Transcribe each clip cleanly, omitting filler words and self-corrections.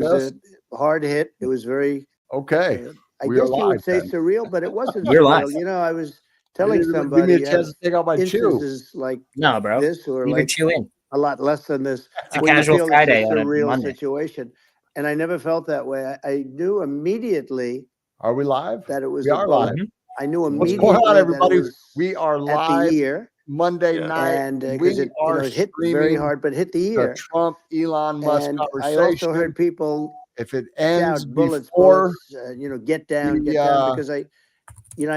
was a hard hit. It was very okay. I guess you would say surreal, but it wasn't surreal. You know, I was telling somebody, give me a chance to take out my chew. Like no, bro, this or leave like your chew in. a lot less than this. It's a casual Friday on a Monday. Situation, and I never felt that way. I knew immediately. Are we live? That it was. We are live. I knew What's immediately. going on, everybody? We are live at the ear. Monday night, and because it hit very hard, but hit the ear. The Trump Elon Musk conversation. I also heard people, if it ends bullets, before, get down, because I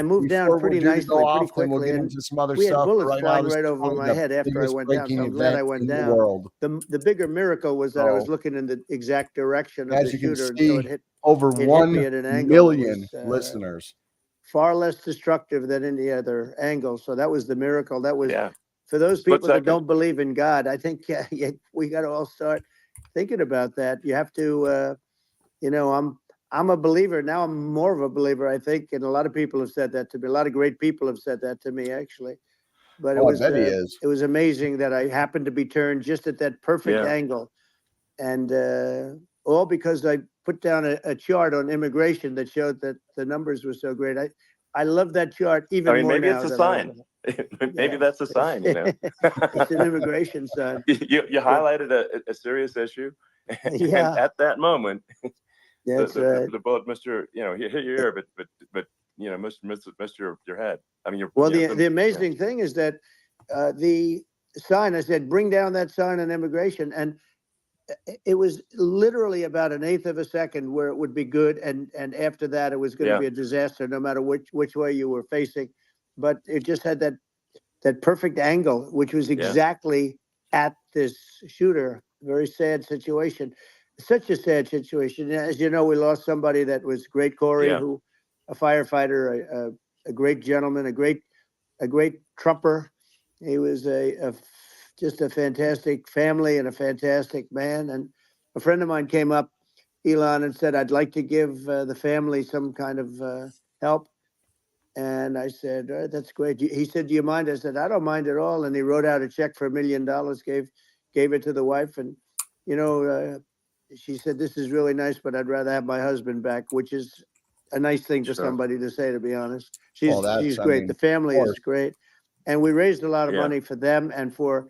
moved down pretty nicely, pretty quickly. We'll get into some other we had stuff. bullets flying right over my head after I went down. So I'm glad I went down. The bigger miracle was that I was looking in the exact direction of the shooter until it hit over 1 million listeners. Far less destructive than any other angle. So that was the miracle. That was for those people that don't believe in God. I think we got to all start thinking about that. You have to, I'm a believer now. I'm more of a believer, I think, and a lot of people have said that to me. A lot of great people have said that to me, actually. But it was amazing that I happened to be turned just at that perfect angle, and all because I put down a chart on immigration that showed that the numbers were so great. I love that chart even more maybe now. It's a sign. Maybe that's a sign, you know. It's an immigration sign. You highlighted a serious issue. And at that moment, the bullet missed your, hit your ear, but missed your head. I mean, the amazing thing is that the sign, I said, bring down that sign on immigration, and it was literally about an eighth of a second where it would be good, and after that it was going to be a disaster, no matter which way you were facing. But it just had that perfect angle, which was exactly at this shooter. Very sad situation. Such a sad situation. As you know, we lost somebody that was great, Corey, who a firefighter, a great gentleman, a great trumper. He was just a fantastic family and a fantastic man. And a friend of mine came up, Elon, and said, I'd like to give the family some kind of help. And I said, that's great. He said, do you mind? I said, I don't mind at all. And he wrote out a check for $1 million, gave it to the wife. And, she said, this is really nice, but I'd rather have my husband back, which is a nice thing for somebody to say, to be honest. She's great. The family is great. And we raised a lot of money for them and for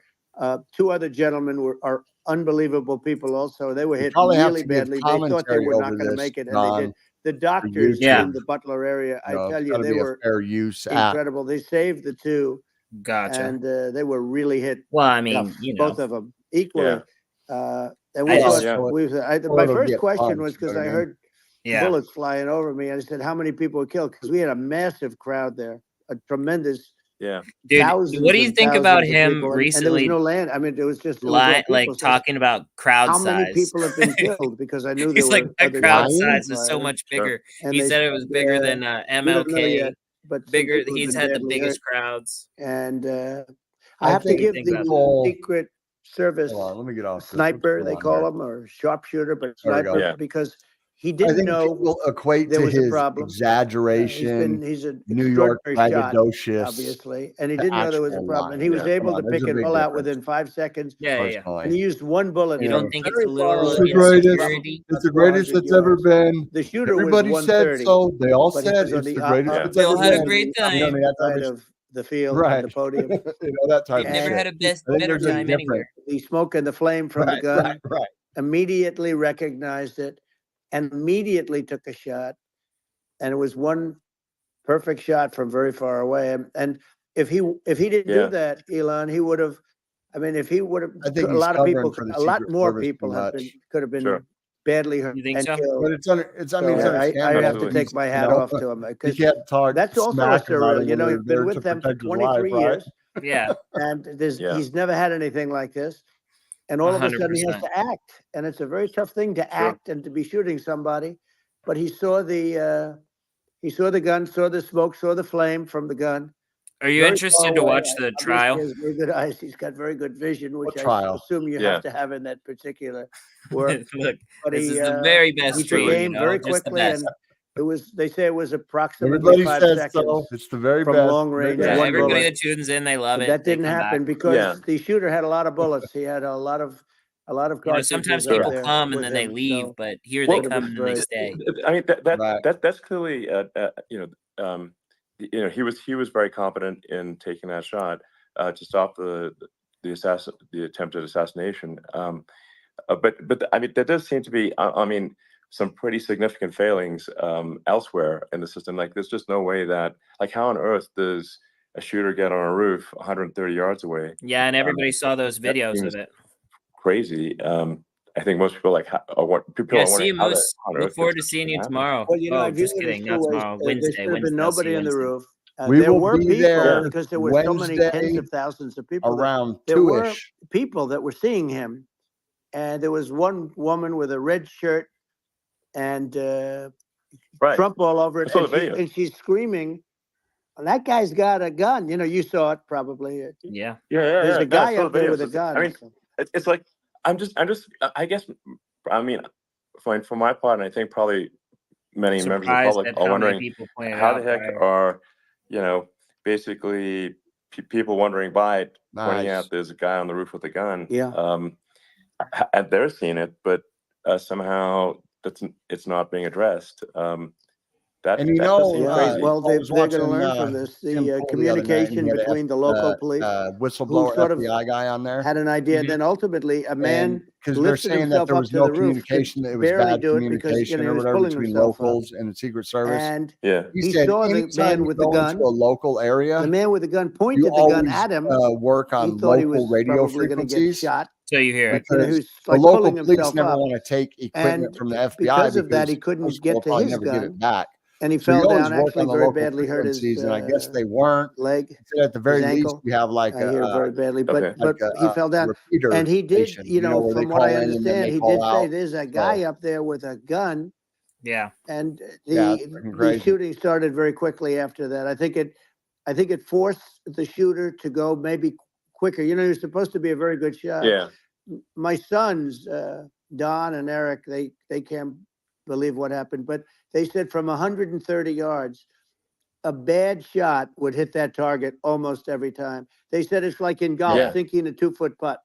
two other gentlemen are unbelievable people also. They were hit really badly. They thought they were not going to make it, and they did. The doctors in the Butler area, I tell you, they were incredible. They saved the two. Gotcha. And they were really hit. Well, I mean, both of them equally. And we my first question was because I heard bullets flying over me. I said, how many people were killed? Because we had a massive crowd there, a tremendous. Dude, what do you think about him recently? And there was no land. I mean, it was just talking about crowd size. How many people have been killed? Because I knew he's like that crowd size is so much bigger. He said it was bigger than MLK, but bigger. He's had the biggest crowds. And I have to give the Secret Service sniper, they call him, or sharpshooter, but sniper because he didn't know will equate there was a problem. Exaggeration. He's a New York braggadocious, obviously, and he didn't know there was a problem. And he was able to pick it all out within 5 seconds. And he used one bullet. You don't think it's a little? It's the greatest that's ever been. The shooter Everybody said so. They all said it's the greatest that's ever been. They all had a great time. Of the field, the podium. That type of never had a better time anywhere. The smoke and the flame from the gun. Immediately recognized it. And immediately took a shot, and it was one perfect shot from very far away. And if he didn't do that, Elon, he would have. I mean, if he would have, a lot more people could have been badly hurt. You think so? Killed. But I have to take my hat off to him because that's also surreal. You know, he's been with them for 23 years. Yeah, and he's never had anything like this. And all of a sudden he has to act, and it's a very tough thing to act and to be shooting somebody. But he saw the gun, saw the smoke, saw the flame from the gun. Are you interested to watch the trial? He has very good eyes. He's got very good vision, which I assume you have to have in that particular work. Look, this is the very best. He took aim very quickly, and they say it was approximately everybody 5 seconds. So. It's the very from best. Long range. Yeah, everybody that tunes in, they love it. That didn't happen because the shooter had a lot of bullets. He had a lot of A lot of cartridges. Sometimes up people there come and with then they him, leave, so but here Well, they come and they stay. I mean, that's clearly, he was very competent in taking that shot to stop the attempted assassination. But I mean, there does seem to be, I mean, some pretty significant failings elsewhere in the system. Like, there's just no way that, like, how on earth does a shooter get on a roof 130 yards away? Yeah, and everybody saw those videos of it. Crazy. I think most people people are wondering how Moose. Look forward to seeing you tomorrow. Well, just kidding. Not tomorrow. Wednesday. There should have been nobody on the roof. There were be people there because there were so many tens of thousands of people. Around there were 2-ish. people that were seeing him, and there was one woman with a red shirt and Trump all over it, and she's screaming. That guy's got a gun. You saw it probably. Yeah. There's a guy up there with a gun. I mean, it's like I guess. I mean, for my part, and I think probably many members of the public are wondering how the heck are basically people wondering by it, pointing out there's a guy on the roof with a gun. Yeah. And they're seeing it, but somehow it's not being addressed. Well, they're going to learn from this. The communication between the local police, whistleblower FBI guy on there, had an idea. And then ultimately, a man because they're saying that there was no communication, it was bad communication or whatever between locals and the Secret Service. And he said, saw the man with the gun. To a local area, the man with the gun pointed the gun at him. Work on local radio frequencies. Shot. So you hear it. The local police never want to take equipment from the FBI because of that. He couldn't get to his gun. Give it back. And he fell down, actually very badly hurt his and I guess they weren't leg. At the very least, we have like very badly, but he fell down. And he did, from what I understand, he did say there's a guy up there with a gun. Yeah. And the shooting started very quickly after that. I think it forced the shooter to go maybe quicker. He was supposed to be a very good shot. Yeah. My sons, Don and Eric, they can't believe what happened, but they said from 130 yards, a bad shot would hit that target almost every time. They said it's like in golf, sinking a 2-foot putt.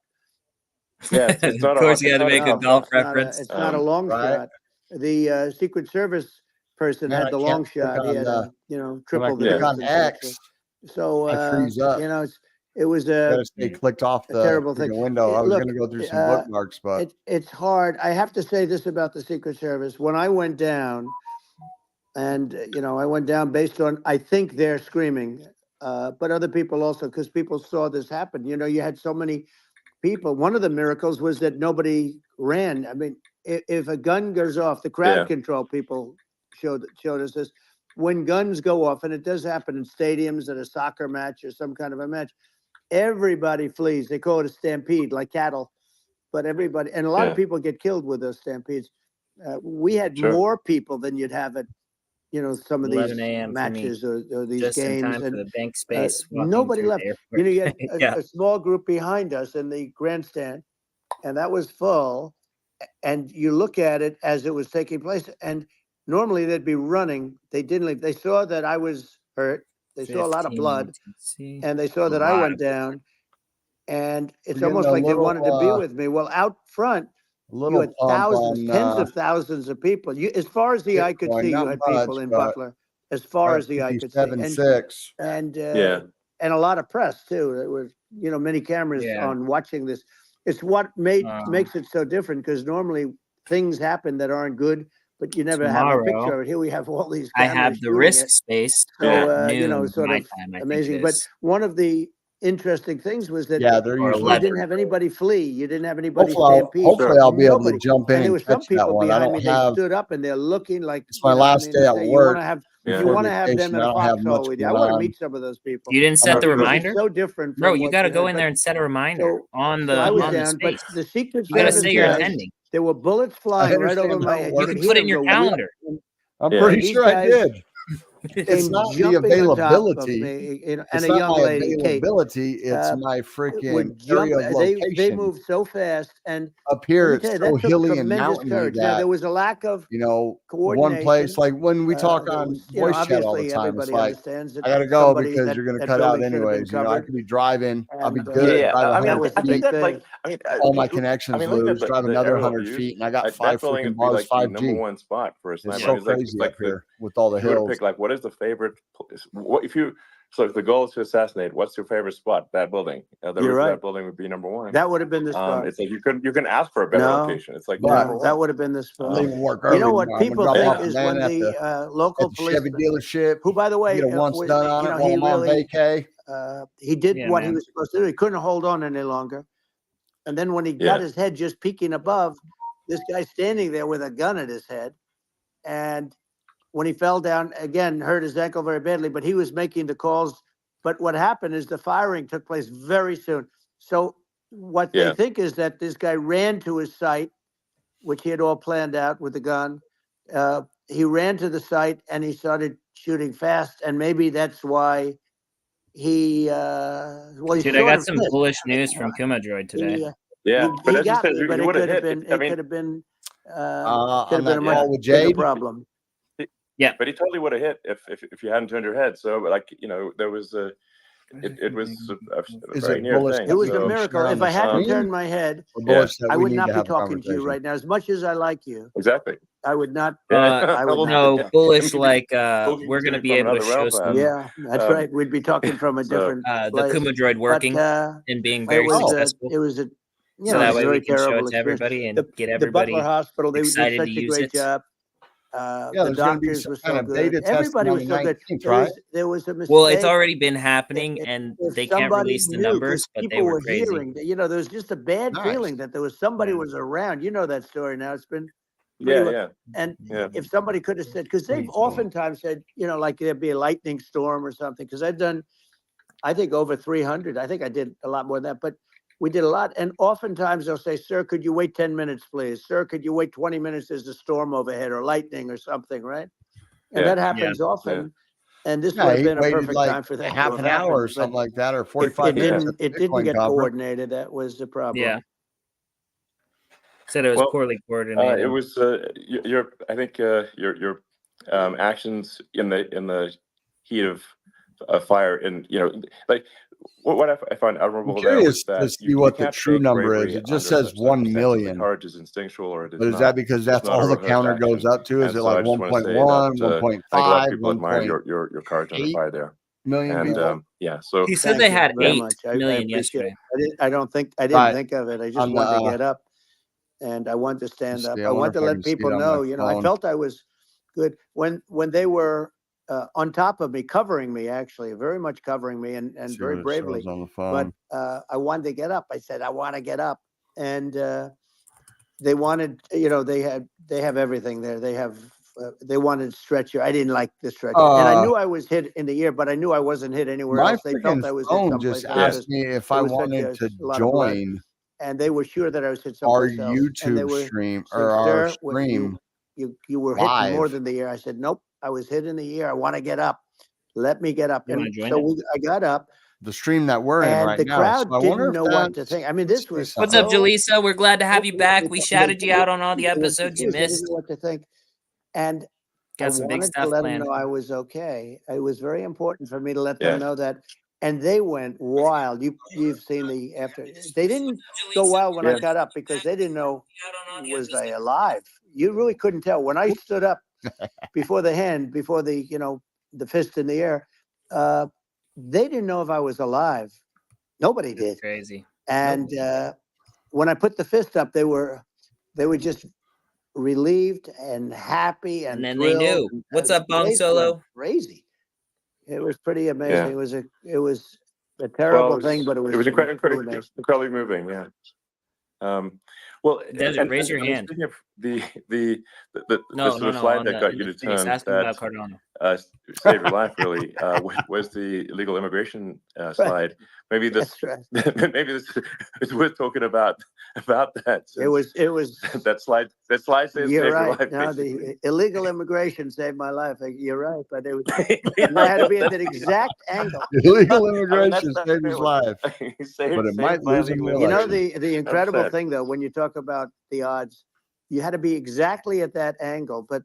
Yeah, of course you had to make a golf reference. It's not a long shot. The Secret Service person had the long shot. He had triple the on X. So it was it clicked off the terrible thing. Window. I was going to go through some bookmarks, but it's hard. I have to say this about the Secret Service. When I went down, and I went down based on I think they're screaming, but other people also, because people saw this happen. You had so many people. One of the miracles was that nobody ran. I mean, if a gun goes off, the crowd control people showed us this. When guns go off, and it does happen in stadiums at a soccer match or some kind of a match, everybody flees. They call it a stampede, like cattle. But everybody, and a lot of people get killed with those stampedes. We had more people than you'd have at some of these matches or these just games. In time for the bank space. Nobody left. You had a small group behind us in the grandstand, and that was full. And you look at it as it was taking place, and normally they'd be running. They didn't leave. They saw that I was hurt. They saw a lot of blood, and they saw that I went down. And it's almost like they wanted to be with me. Well, out front, you had thousands, tens of thousands of people. As far as the eye could see, you had people in Butler. As far as the eye could see, and a lot of press too. There was many cameras on watching this. It's what makes it so different, because normally things happen that aren't good, but you never have a picture of it. Here we have all these cameras. I have the risk space. So sort of amazing. But one of the interesting things was that you didn't have anybody flee. You didn't have anybody stampede. Hopefully I'll be able to jump in and there were some people behind me. They stood up and they're looking like it's my last day at work. You want to have them in a foxhole with you. I want to meet some of those people. You didn't set the reminder? So different, bro. You got to go in there and set a reminder on the. I was down, but the Secret Service. You got to say you're attending. There were bullets flying right over my head. You can put it in your calendar. I'm pretty sure I did. It's not the availability. And a young lady, Kate, it's my freaking would jump. area of location. They moved so fast, and up here it's so hilly and mountainy courage. Now, there was a lack of one place, like when we talk on voice chat all the time, it's like, I gotta go because you're gonna cut out anyways. I could be driving, I'll be good. I think that, like, all my connections lose, drive another 100 feet, and I got 5 freaking bars, 5G. Number one spot for a sniper. It's so crazy up here with all the hills. Pick, like, what is the favorite? What if you? So if the goal is to assassinate, what's your favorite spot? That building. You're right. That building would be number one. That would have been the spot. It's like you can ask for a better location. It's like that would have been the spot. You know what people think is when the local police Chevy dealership, who, by the way, once done on it while I'm on vacay. He did what he was supposed to do. He couldn't hold on any longer. And then when he got his head just peeking above, this guy standing there with a gun at his head, and when he fell down, again, hurt his ankle very badly, but he was making the calls. But what happened is the firing took place very soon. So what they think is that this guy ran to his site, which he had all planned out with the gun. He ran to the site and he started shooting fast. And maybe that's why he... Dude, I got some bullish news from Kuma Droid today. But as you said, it could have been... It could have been a much bigger problem. Yeah, but he totally would have hit if you hadn't turned your head. So, like, there was it was a very near thing. It was a miracle. If I hadn't turned my head, I would not be talking to you right now. As much as I like you, exactly, I would not. Bullish. Like we're going to be able to show some. Yeah, that's right. We'd be talking from a different. The Kuma Droid working and being very successful. It was a. So that way we can show it to everybody and get everybody the Butler Hospital, they did such a great job. The doctors were so good. Everybody was so good. There was a mistake. Well, it's already been happening, and they can't release the numbers, but they were crazy. There was just a bad feeling that there was somebody was around. You know that story now. It's been And if somebody could have said, because they've oftentimes said, like there'd be a lightning storm or something. Because I've done, I think over 300. I think I did a lot more than that, but we did a lot. And oftentimes they'll say, sir, could you wait 10 minutes, please? Sir, could you wait 20 minutes? There's a storm overhead or lightning or something, right? And that happens often. And this would have been a perfect time for that. Half an hour or something like that, or 45 minutes. It didn't get coordinated. That was the problem. Yeah. Said it was poorly coordinated. It was I think your actions in the heat of fire, and like what I find admirable. I'm curious to see what the true number is. It just says 1 million. Courage is instinctual, or it is. But is that because that's all the counter goes up to? Is it like 1.1, 1.5? A lot of people admire your courage under fire there. Million people. So he said they had 8 million yesterday. I didn't think of it. I just wanted to get up. And I wanted to stand up. I wanted to let people know, I felt I was good when they were on top of me, covering me, actually, very much covering me, and very bravely. But I wanted to get up. I said, I want to get up. And they wanted, they have everything there. They wanted stretcher. I didn't like the stretcher. And I knew I was hit in the ear, but I knew I wasn't hit anywhere else. They felt I was hit someplace. Just asked me if I wanted to join. And they were sure that I was hit someplace else. Our YouTube stream or our stream. You were hit more than the ear. I said, nope, I was hit in the ear. I want to get up. Let me get up. And so I got up. The stream that we're in right now. And the crowd didn't know what to think. I mean, this was. What's up, Jaleesa? We're glad to have you back. We shouted you out on all the episodes you missed. Didn't know what to think. And got some big stuff to let planned. them know I was okay. It was very important for me to let them know that. And they went wild. You've seen the after. They didn't go wild when I got up because they didn't know was I alive. You really couldn't tell when I stood up before the the fist in the air. They didn't know if I was alive. Nobody did. Crazy. And when I put the fist up, they were just relieved and happy and then they knew. What's up, Bong Solo? Crazy. It was pretty amazing. Yeah. It was a terrible thing, but it was incredibly moving. Yeah. Well, Desert, raise your hand. No, sort of no, slide on that the got in you the to space. turn Asking that about Cardano. saved your life really was the illegal immigration slide. Maybe this That's right. maybe this is worth talking about that. It was that slide saved you're your right. life. No, Basically. the illegal immigration saved my life. You're right, but it was, I had to be at that exact angle. Illegal immigration saved his life, but it might by lose him the illegal You know, election. the incredible upset. thing though, when you talk about the odds, you had to be exactly at that angle. But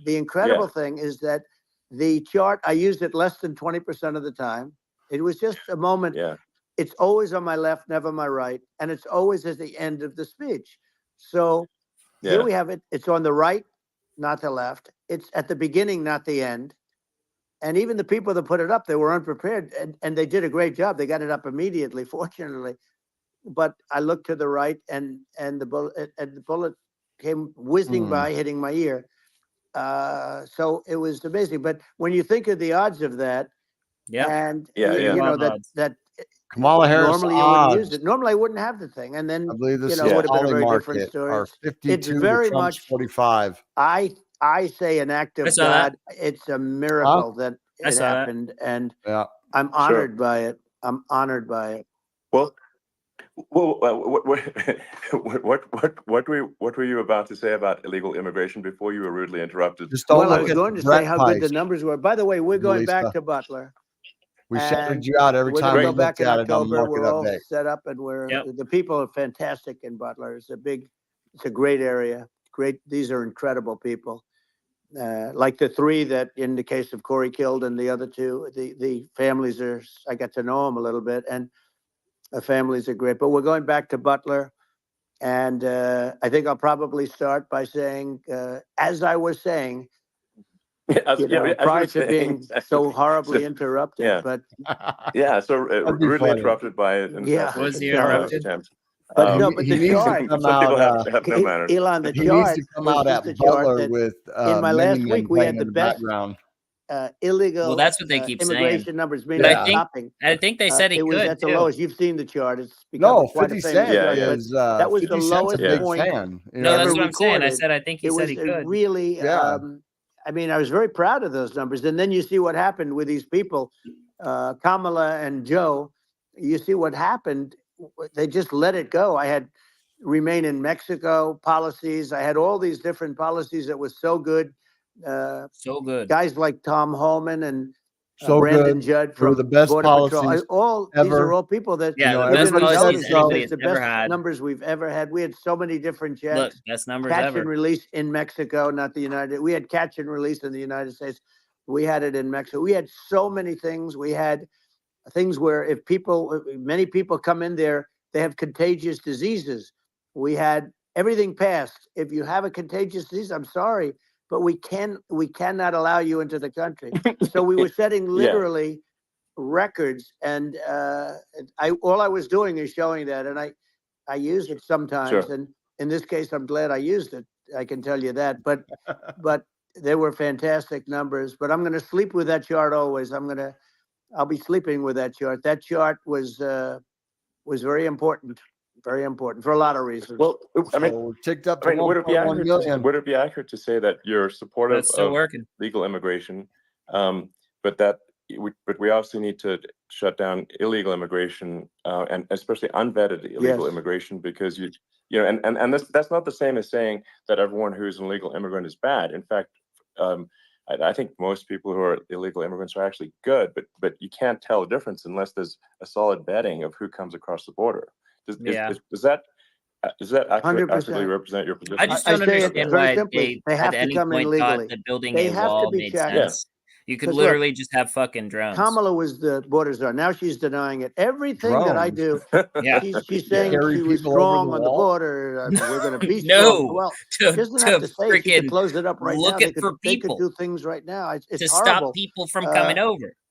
the incredible thing is that the chart, I used it less than 20% of the time. It was just a moment. Yeah. It's always on my left, never my right, and it's always at the end of the speech. So here we have it. It's on the right, not the left. It's at the beginning, not the end. And even the people that put it up, they were unprepared, and they did a great job. They got it up immediately, fortunately. But I looked to the right, and the bullet came whizzing by, hitting my ear. So it was amazing. But when you think of the odds of that, and you know that Kamala Harris normally you wouldn't use it. Normally I wouldn't have the thing, and then I believe this it would have been a very market different story. are 52 It's very to Trump's much 45. I say an act of God. It's a miracle that it happened, and I'm honored by it. I'm honored by it. Well, what were you about to say about illegal immigration before you were rudely interrupted? Well, I was going to say how good the numbers were. By the way, we're going back to Butler. We shouted you out every time we go back looked at it on October. Market We're all Update. set up, and the people are fantastic in Butler. It's a great area. These are incredible people. Like the three that, in the case of Corey killed, and the other two, the families are. I got to know them a little bit, and the families are great. But we're going back to Butler, and I think I'll probably start by saying, as I was saying. Prior to being so horribly interrupted, but so rudely interrupted by an was he interrupted? But no, but the chart. Some people have no manners. Elon, the he chart needs to come out at Butler with in my last week we had the best illegal. Well, that's what they keep immigration saying. numbers. But I think they said it was at the lowest. You've seen the chart. It's no 50 Cent is. That was the lowest point. Fan, no, that's what I'm saying. I said I think he said he could. Really. I mean, I was very proud of those numbers. And then you see what happened with these people, Kamala and Joe. You see what happened. They just let it go. I had remain in Mexico policies. I had all these different policies that was so good. So good. Guys like Tom Holman and Brandon Judd from the best Border policies Patrol. These are all people that the best policies anybody has the ever best had. Numbers we've ever had. We had so many different checks. Look, best numbers catch ever. And release in Mexico, not the United. We had catch and release in the United States. We had it in Mexico. We had so many things. We had things where many people come in there, they have contagious diseases. We had everything passed. If you have a contagious disease, I'm sorry, but we cannot allow you into the country. So we were setting literally records, and all I was doing is showing that, and I use it sometimes, and in this case, I'm glad I used it. I can tell you that, but they were fantastic numbers. But I'm going to sleep with that chart always. I'll be sleeping with that chart. That chart was very important. Very important for a lot of reasons. Well, I mean, ticked up. Would it be accurate to say that you're supportive of legal immigration, but we also need to shut down illegal immigration and especially unvetted illegal immigration, because and that's not the same as saying that everyone who's an illegal immigrant is bad. In fact, I think most people who are illegal immigrants are actually good, but you can't tell the difference unless there's a solid vetting of who comes across the border. Does that accurately represent your position? I just don't understand why they have to come in legally. The building a wall made sense. You could literally just have fucking drones. Kamala was the border czar. Now she's denying it. Everything that I do, she's saying she was strong on the border. We're going to be strong. Well, she doesn't have to say she can close it up right now. They could do things right now. It's to horrible. Stop people from coming over.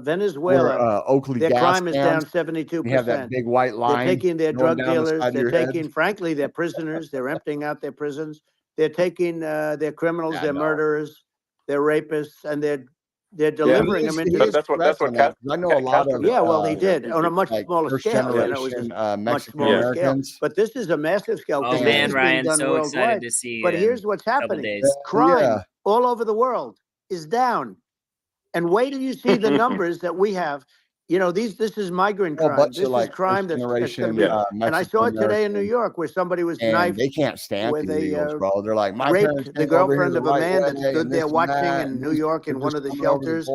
Venezuela, Oakley their gas crime is down cans. 72%. You have that big white line. They're taking their going drug down the dealers. side of They're your head. taking, frankly, their prisoners. They're emptying out their prisons. They're taking their criminals, Yeah, their no. murderers. they're rapists, and they're delivering them into. That's what I know a lot of. Well, he did on a much smaller first scale. generation Much smaller Mexican-Americans. scale. But this is a massive scale. Oh man, Ryan, so excited to see you. But here's what's happening: days. crime all over the world is down, and wait till you see the numbers that we have. You know, this is migrant crime. This is crime that's going to be. And I saw it today in New York, where somebody was knifed. They can't stand the illegals, bro. They're like, my raped the girlfriend of a man that stood there watching in New York in one of the shelters,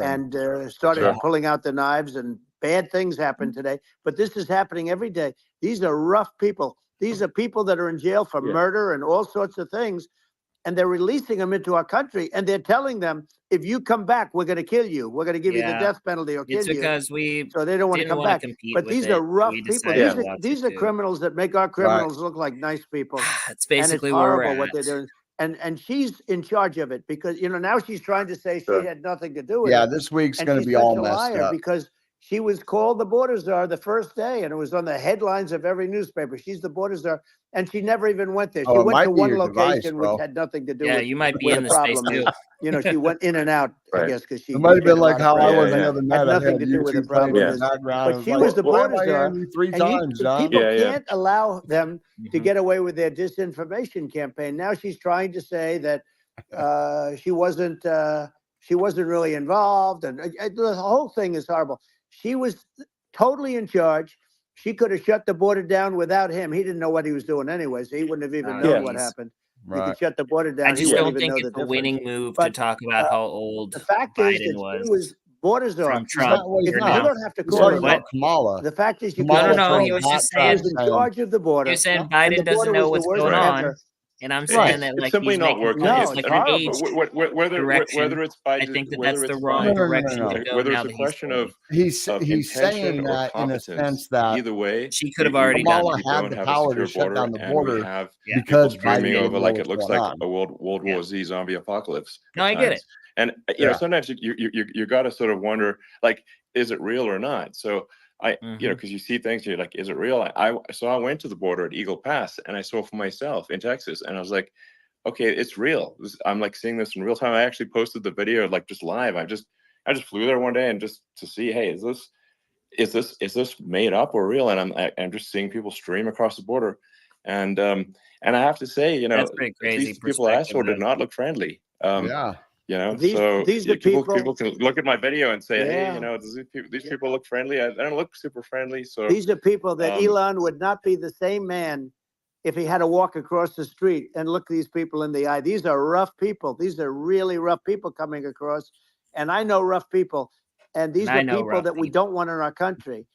and started pulling out the knives, and bad things happened today. But this is happening every day. These are rough people. These are people that are in jail for murder and all sorts of things. And they're releasing them into our country, and they're telling them, if you come back, we're going to kill you. We're going to give you the death penalty or kill you. It's because so they don't want to come back. But these are rough people. These are criminals that make our criminals look like nice people. That's basically and it's horrible where we're what they're doing. And she's in charge of it, because now she's trying to say she had nothing to do with it. Yeah, this week's going to be all messed up because she was called the border czar the first day, and it was on the headlines of every newspaper. She's the border czar, and she never even went there. She went to one location which had nothing to do with. Yeah, you might be in the space too. She went in and out, I guess, because she. It might have been like how I was the other night. Had nothing to do with the problem. But she was the border czar. 3 times, John. People can't allow them to get away with their disinformation campaign. Now she's trying to say that she wasn't really involved, and the whole thing is horrible. She was totally in charge. She could have shut the border down without him. He didn't know what he was doing anyway, so he wouldn't have even known what happened. He could shut the border down. I just don't think it's a winning move to talk about how old the fact Biden is he was border czar. From Trump. You don't have to call him Kamala. The fact is, he was just saying in charge of the border. You're saying Biden doesn't know what's going on. And I'm saying that, like, it's simply not working. No, like whether it's Biden, I think that's the wrong direction to go. Whether it's a question of he's saying that in a sense that either way, she could have already done. Kamala had the power to shut down the border because dreaming over like it looks like a World War Z zombie apocalypse. No, I get it. And sometimes you got to sort of wonder, like, is it real or not? So because you see things, you're like, is it real? So I went to the border at Eagle Pass, and I saw for myself in Texas, and I was like, okay, it's real. I'm like seeing this in real time. I actually posted the video, like, just live. I just flew there one day and just to see, hey, is this made up or real? And I'm just seeing people stream across the border, and I have to say, that's pretty crazy. These people I saw did not look friendly. These people can look at my video and say, hey, these people look friendly. I don't look super friendly. So these are people that Elon would not be the same man if he had to walk across the street and look these people in the eye. These are rough people. These are really rough people coming across. And I know rough people. And these are people that we don't want in our country.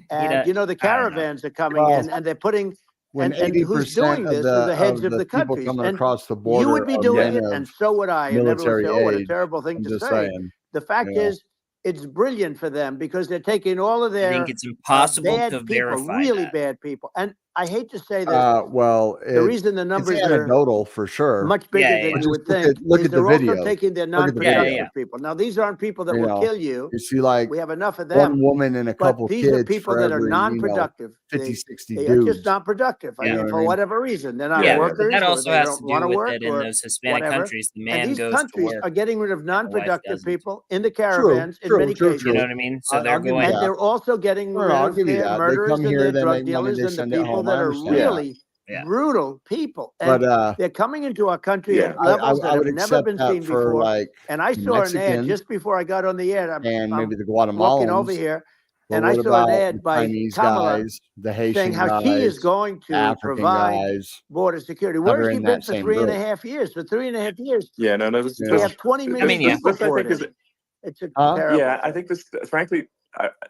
And, the caravans are coming in, and they're putting... When and who's doing this are the heads of the countries. Coming and across the border, you would be doing it, and so would I. And everyone say, what a terrible thing to say. Saying, the fact is, it's brilliant for them because they're taking all of their I think it's impossible bad to people, verify really that. Bad people. And I hate to say this. The reason the numbers are anecdotal for sure, much bigger than you would think. Look at the video. Also taking their non-productive people. Now, these aren't people that will kill you. You see, like, we have enough of them. One woman and a couple these kids. These are people that are non-productive. 50, 60 they dudes. are just not productive. For whatever reason, they're not workers. That also has to do with work it in those Hispanic countries. The man goes to work. These countries are getting rid of non-productive people in the caravans in many cases. You know what I mean? So they're going. And they're also getting rid of their murderers and their drug dealers and the people that are really brutal people. And they're coming into our country at levels that have never been seen before. And I saw an ad just before I got on the air. And maybe the Guatemalans. Walking over here. And I saw an ad by Kamala the Haitian saying how she is going to provide border security. Where has she been for 3.5 years? For 3.5 years. Yeah, no. We have 20 million people for it. It's a terrible. Yeah, I think this, frankly,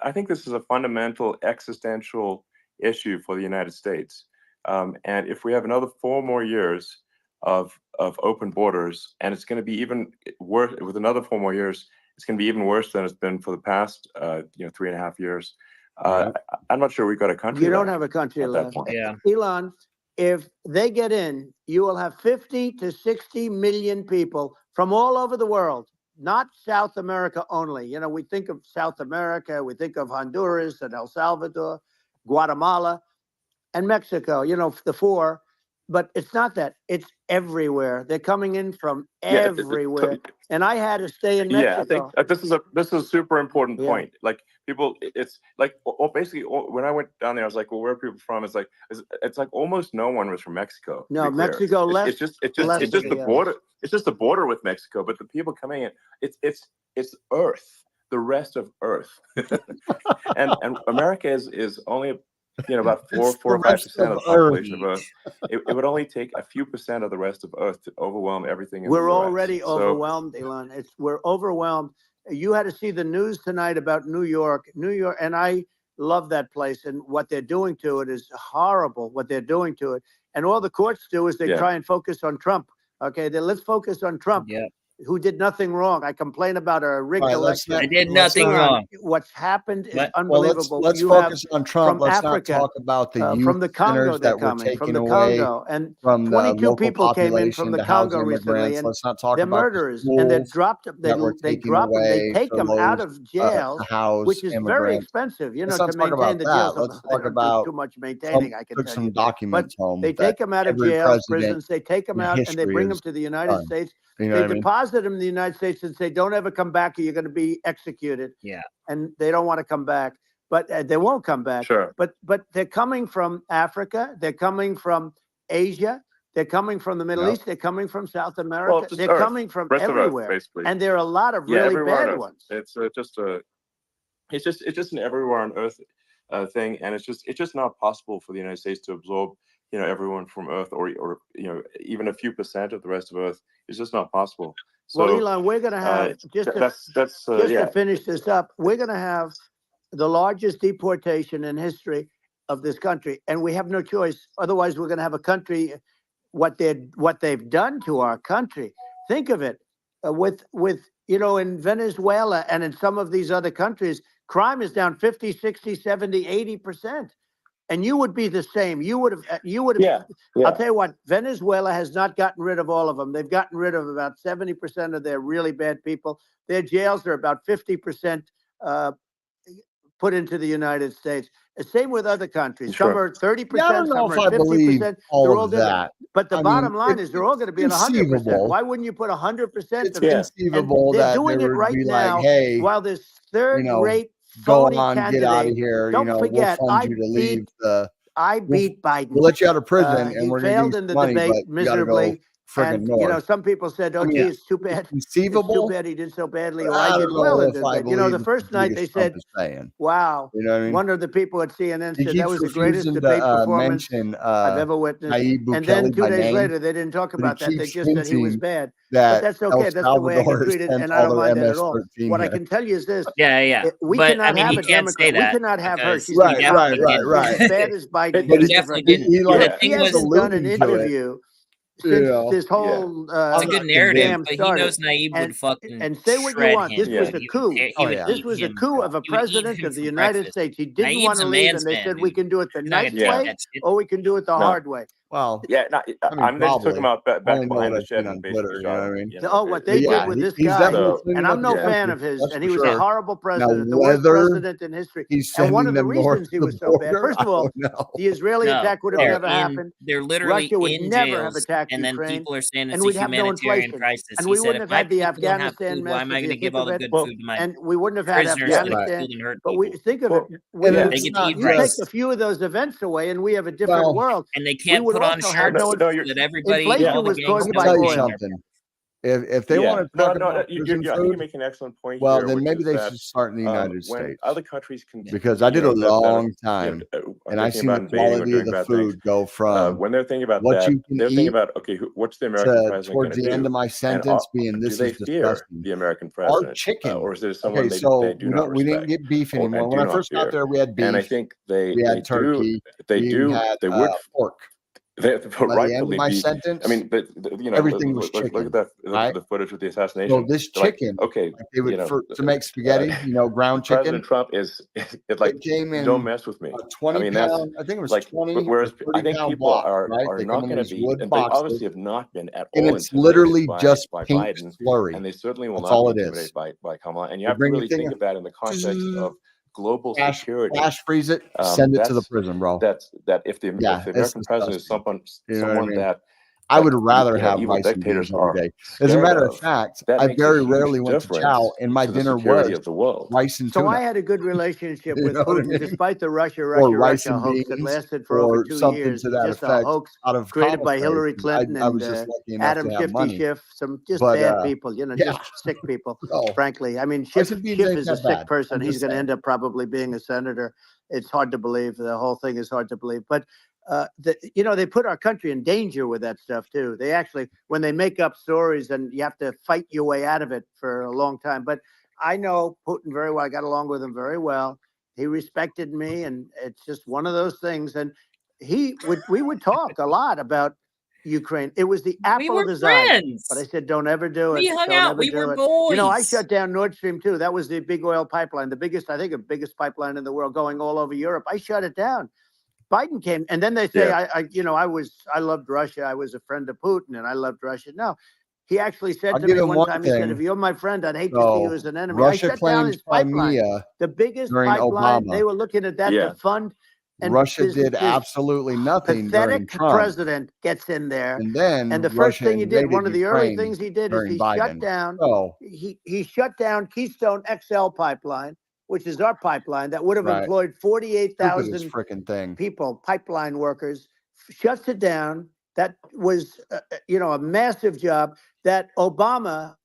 I think this is a fundamental existential issue for the United States. And if we have another 4 more years of open borders, and it's going to be even worse with another 4 more years, it's going to be even worse than it's been for the past 3.5 years. I'm not sure we've got a country. You don't have a country left. Yeah. Elon, if they get in, you will have 50 to 60 million people from all over the world, not South America only. We think of South America, we think of Honduras and El Salvador, Guatemala, and Mexico, the 4. But it's not that. It's everywhere. They're coming in from everywhere. and I had to stay in Yeah, I Mexico. think this is a super important point. Like people, it's like basically when I went down there, I was like, well, where are people from? It's like almost no one was from Mexico. No, Mexico less. It's just the border. It's just the border with Mexico, but the people coming in, it's Earth, the rest of Earth, and America is only about 4 or 5% of the population of Earth. It would only take a few % of the rest of Earth to overwhelm everything. We're already overwhelmed, Elon. We're overwhelmed. You had to see the news tonight about New York, and I love that place. And what they're doing to it is horrible. What they're doing to it, and all the courts do is they try and focus on Trump. Okay, then let's focus on Trump. Yeah. Who did nothing wrong. I complain about a rigged election. I did nothing wrong. What's happened is unbelievable. Let's focus on Trump. Let's Africa, not talk about the youth from the Congo that were taken from the away Congo, and from 22 people came in from the Congo recently, and let's not talk they're about murderers, and they dropped them. They drop them. They take them out of jails, which is very expensive. To maintain the jails. Let's talk about too much maintaining. I can tell you. Documents home. They take them out of jails, prisons. They take them out and they bring them to the United States. They deposit them in the United States and say, don't ever come back or you're going to be executed. Yeah. And they don't want to come back, but they won't come back. Sure. But they're coming from Africa. They're coming from Asia. They're coming from the Middle East. They're coming from South America. They're coming from everywhere. Earth, and there are a lot of really bad ones. It's just an everywhere on Earth thing. And it's just not possible for the United States to absorb everyone from Earth or even a few % of the rest of Earth. It's just not possible. So, well, Elon, we're going to have to finish this up. We're going to have the largest deportation in history of this country, and we have no choice. Otherwise, we're going to have a country. What they've done to our country. Think of it with in Venezuela and in some of these other countries, crime is down 50, 60, 70, 80%. And you would be the same. You would have. Yeah. I'll tell you what. Venezuela has not gotten rid of all of them. They've gotten rid of about 70% of their really bad people. Their jails are about 50% put into the United States. The same with other countries. Sure. Some are 30%. Yeah, I don't know some if are I believe 50%. They're all all of different. that. But the bottom line is they're all going to be at 100%. Why wouldn't you put 100%? It's conceivable that they're doing it right now. Like, hey, while this third-rate go phony on, candidate, get out of here. Don't forget, we'll fund you to leave the. I beat Biden. We'll let you out of prison, and we're failed going in to the debate go miserably. And north. some people said, "Oh, gee, it's too bad. Conceivable. It's too bad he did so badly." Or I did well in the debate. The first night they said, "Wow." You know what I mean? One of the people at CNN said that was the greatest debate performance I've ever witnessed. And then 2 days later, they didn't talk about that. They just said he was bad. But that's okay. That's the way I get treated, and I don't mind that at all. What I can tell you is this: we cannot have a Democrat. We cannot have her. She's right. as bad as Biden. But he definitely didn't. He hasn't done an interview since this whole it's a good narrative, but he knows Naib would fucking and say what you want. This was a coup. This was a coup of a president of the United States. He didn't want to leave, and they said we can do it the nice way, or we can do it the hard way. Well, I'm just talking about back behind the shed and basically what they did with this guy, and I'm no fan of his, and he was a horrible president, the worst president in history. And one of the reasons he was so bad, first of all, the Israeli attack would have never happened. They're literally Russia would never have attacked and then Ukraine, people are saying and it's we'd a have no humanitarian inflation, crisis. and He we said, wouldn't if have my had the people don't have Afghanistan food, mess. why am I going to give all the good food to my and we wouldn't have had prisoners Afghanistan. and hurt But we think of it, you take a few of those events away, and we have a different world. And they can't put on shirts that everybody. Inflation was caused by oil. If they want to talk about I think you make an excellent point. Well, then maybe they should start in the United States. Other countries can, because I did a long time, and I seen the quality of the food go from when they're thinking about what that, you can they're eat thinking about what's the American president towards the end of my sentence being this is disgusting. The American president, our chicken, or is there someone they do not respect? We didn't get beef anymore. When I first got there, we had beef, and I think we had turkey, they would pork. Rightfully my be. sentence, I mean, but everything was chicken. chicken. Look at the footage with the assassination. So this chicken, they would to make spaghetti, ground chicken. President Trump is like, don't mess with me. 20 pound, I think it was like, 20. Whereas I think people are not going to be, and they obviously have not been at all. And it's literally just by pink Biden, slurry, and they certainly will That's not all be it intimidated is. by Kamala. And you have to really think of that in the context of global security. Flash freeze it, send it to the prison, bro. That if the American president is someone that I would rather have rice and beans all day. As a matter of fact, I very rarely went to chow, and my dinner was rice and tuna. So I had a good relationship with Putin, despite the Russia hoax that lasted for over 2 years. To that just effect, a hoax out of created by Hillary Clinton I was and just lucky enough Adam to have Shifty money. Schiff, some just bad people, just sick people, frankly. I mean, Schiff is a sick person. He's going to end up probably being a senator. It's hard to believe. The whole thing is hard to believe. But, they put our country in danger with that stuff, too. They actually, when they make up stories, and you have to fight your way out of it for a long time. But I know Putin very well. I got along with him very well. He respected me, and it's just one of those things. And we would talk a lot about Ukraine. It was the apple of his eye. But I said, don't ever do it. We hung out. We were boys. I shut down Nord Stream 2. That was the big oil pipeline, the biggest pipeline in the world, going all over Europe. I shut it down. Biden came, and then they say, I loved Russia. I was a friend of Putin, and I loved Russia. No, he actually said to me one time, he said, if you're my friend, I'd hate to see you as an enemy. Russia I shut down his pipeline, the biggest pipeline. Obama. They were looking at that to fund. And Russia did absolutely nothing. Pathetic Trump. President gets in there, and the first thing he did, one of the early things he did, is he shut down. He shut down Keystone XL pipeline, which is our pipeline that would have employed 48,000 people, pipeline workers. Shuts it down. That was, a massive job that Obama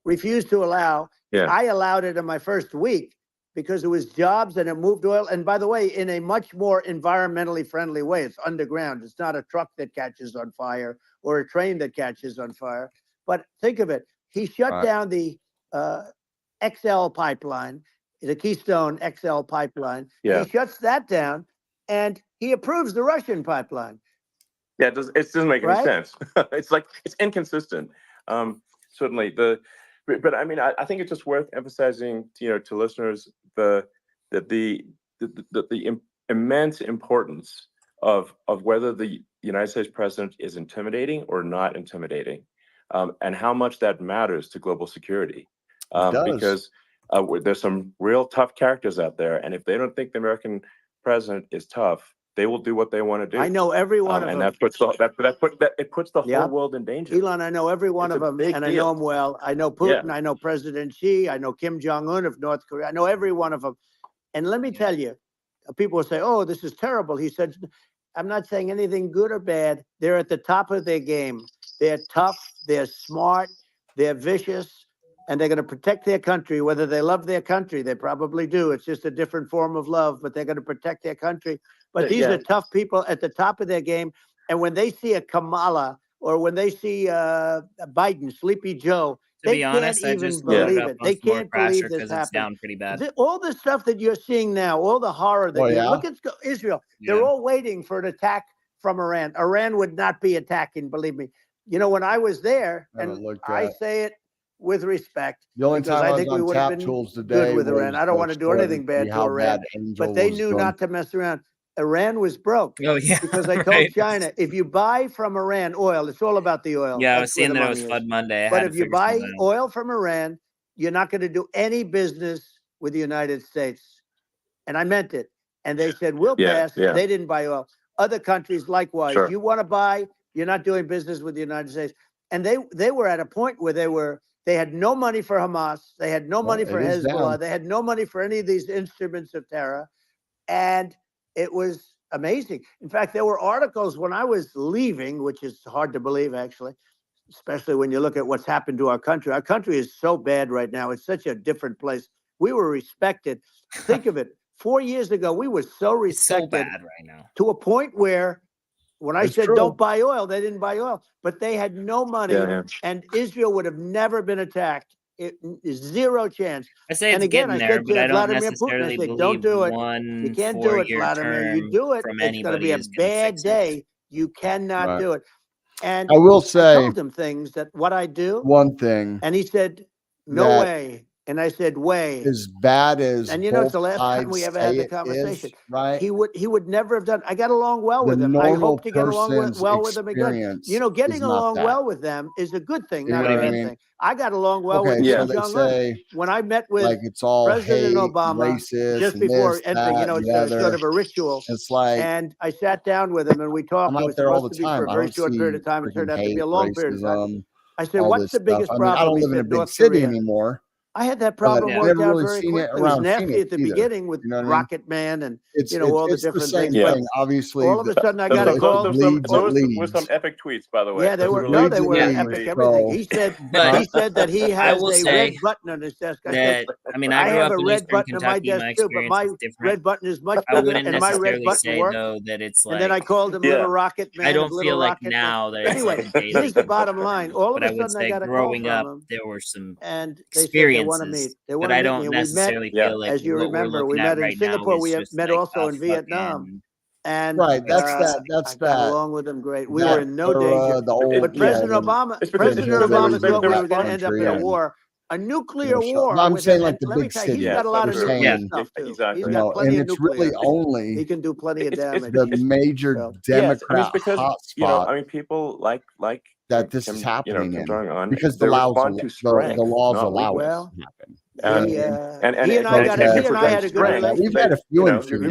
refused to allow. I allowed it in my first week, because it was jobs and it moved oil. And by the way, in a much more environmentally friendly way. It's underground. It's not a truck that catches on fire or a train that catches on fire. But think of it. He shut down the XL pipeline, the Keystone XL pipeline. He shuts that down, and he approves the Russian pipeline. Yeah, it doesn't make any sense. It's inconsistent. Certainly but I mean, I think it's just worth emphasizing, to listeners, the immense importance of whether the United States president is intimidating or not intimidating, and how much that matters to global security. Because there's some real tough characters out there, and if they don't think the American president is tough, they will do what they want to do. I know every one of them. And that puts the whole world in danger. Elon, I know every one of them, and I know them well. I know Putin. I know President Xi. I know Kim Jong-un of North Korea. I know every one of them. And let me tell you, people will say, oh, this is terrible. He said, I'm not saying anything good or bad. They're at the top of their game. They're tough. They're smart. They're vicious. And they're going to protect their country, whether they love their country. They probably do. It's just a different form of love, but they're going to protect their country. But these are tough people at the top of their game. And when they see a Kamala, or when they see Biden, Sleepy Joe, they can't even believe it. They can't believe this happened. Down pretty bad. All the stuff that you're seeing now, all the horror that look at Israel. They're all waiting for an attack from Iran. Iran would not be attacking, believe me. When I was there, and I say it with respect, the only time I think we would have been good with Iran. I don't want to do anything bad to Iran, but they knew not to mess around. Iran was broke. Oh, yeah. Because I told China, if you buy from Iran oil, it's all about the oil. Yeah, I was seeing that it was FUD Monday. But if you buy oil from Iran, you're not going to do any business with the United States. And I meant it. And they said, we'll pass. They didn't buy oil. Other countries, likewise. You want to buy, you're not doing business with the United States. And they were at a point where they had no money for Hamas. They had no money for Hezbollah. They had no money for any of these instruments of terror. And it was amazing. In fact, there were articles when I was leaving, which is hard to believe, actually, especially when you look at what's happened to our country. Our country is so bad right now. It's such a different place. We were respected. Think of it. 4 years ago, we were so respected. It's so bad right now. To a point where when I said don't buy oil, they didn't buy oil. But they had no money, and Israel would have never been attacked. It is zero chance. I say it's getting there, but I don't necessarily believe don't do it. You can't do it, Vladimir. You do it, it's going to be a bad day. You cannot do it. And I will say, I told him things that what I do. One thing, and he said, "No way." And I said, way. As bad as and it's the last time we ever had the conversation. Right? He would never have done. I got along well with him. I hope to get along well with him again. Getting along well with them is a good thing, not a bad thing. I got along well with Kim Jong-un. When I met with it's all President Obama just before entering, it's sort of a ritual. It's like, and I sat down with him and we talked. I'm out there all the time. For a very short period of time. It turned out to be a long period of time. I said, all what's the biggest problem? I don't live in a big city anymore. I had that problem worked out very quickly. It was nasty at the either. beginning with Rocket Man and it's, all the different things. But obviously, all of a sudden I got a call. With some epic tweets, by the way. Yeah, they were epic. Everything he said. He said that he has a red button on his desk. I have a red button on my desk too, but my red button is much bigger, and my red button works. And then I called him Little Rocket Man. I don't feel like now that anyway. Here's the bottom line. All of a sudden I got a call from him. There were some experiences. But I don't necessarily feel like, as you remember, we met in Singapore. We met also in Vietnam. And that's I got along with them great. We were in no danger. But President Obama thought we were going to end up in a war. A nuclear war. I'm saying like the big city. He's got a lot of nuclear stuff too. Exactly. He's got plenty of nuclear. Really only he can do plenty of damage. The major Democrat hotspot. People like that this is happening because the laws allow it to happen. He and I had a good relationship. We've had a few in Phoenix.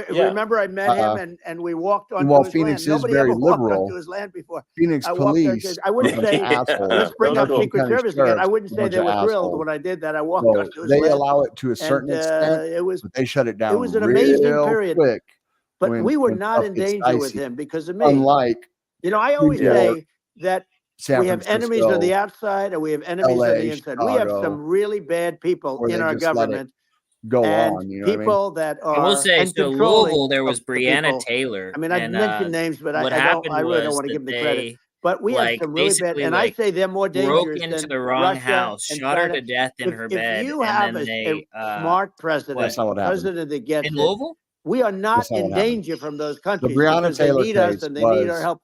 Remember I met him and we walked on his Phoenix land. is very liberal. To his land before. Phoenix police. I wouldn't say let's bring up Secret Service again. I wouldn't say they were thrilled when I did that. I walked onto his land. They allow it to a certain extent. But they shut it down. It was an amazing period. Quick. But we were not in danger with him because of me. Unlike, I always say that we have enemies on the outside and we have enemies on the inside. We have some really bad people in our government. People that are. I will say, so Louisville, there was Breonna Taylor. I mean, I mentioned names, but I really don't want to give them the credit. But we have some really bad, and I say they're more dangerous. Broke into the wrong house, shot her to death in her bed. If you have a smart president, president that gets in Louisville, we are not in danger from those countries. The Breonna Taylor they need us and they need our help.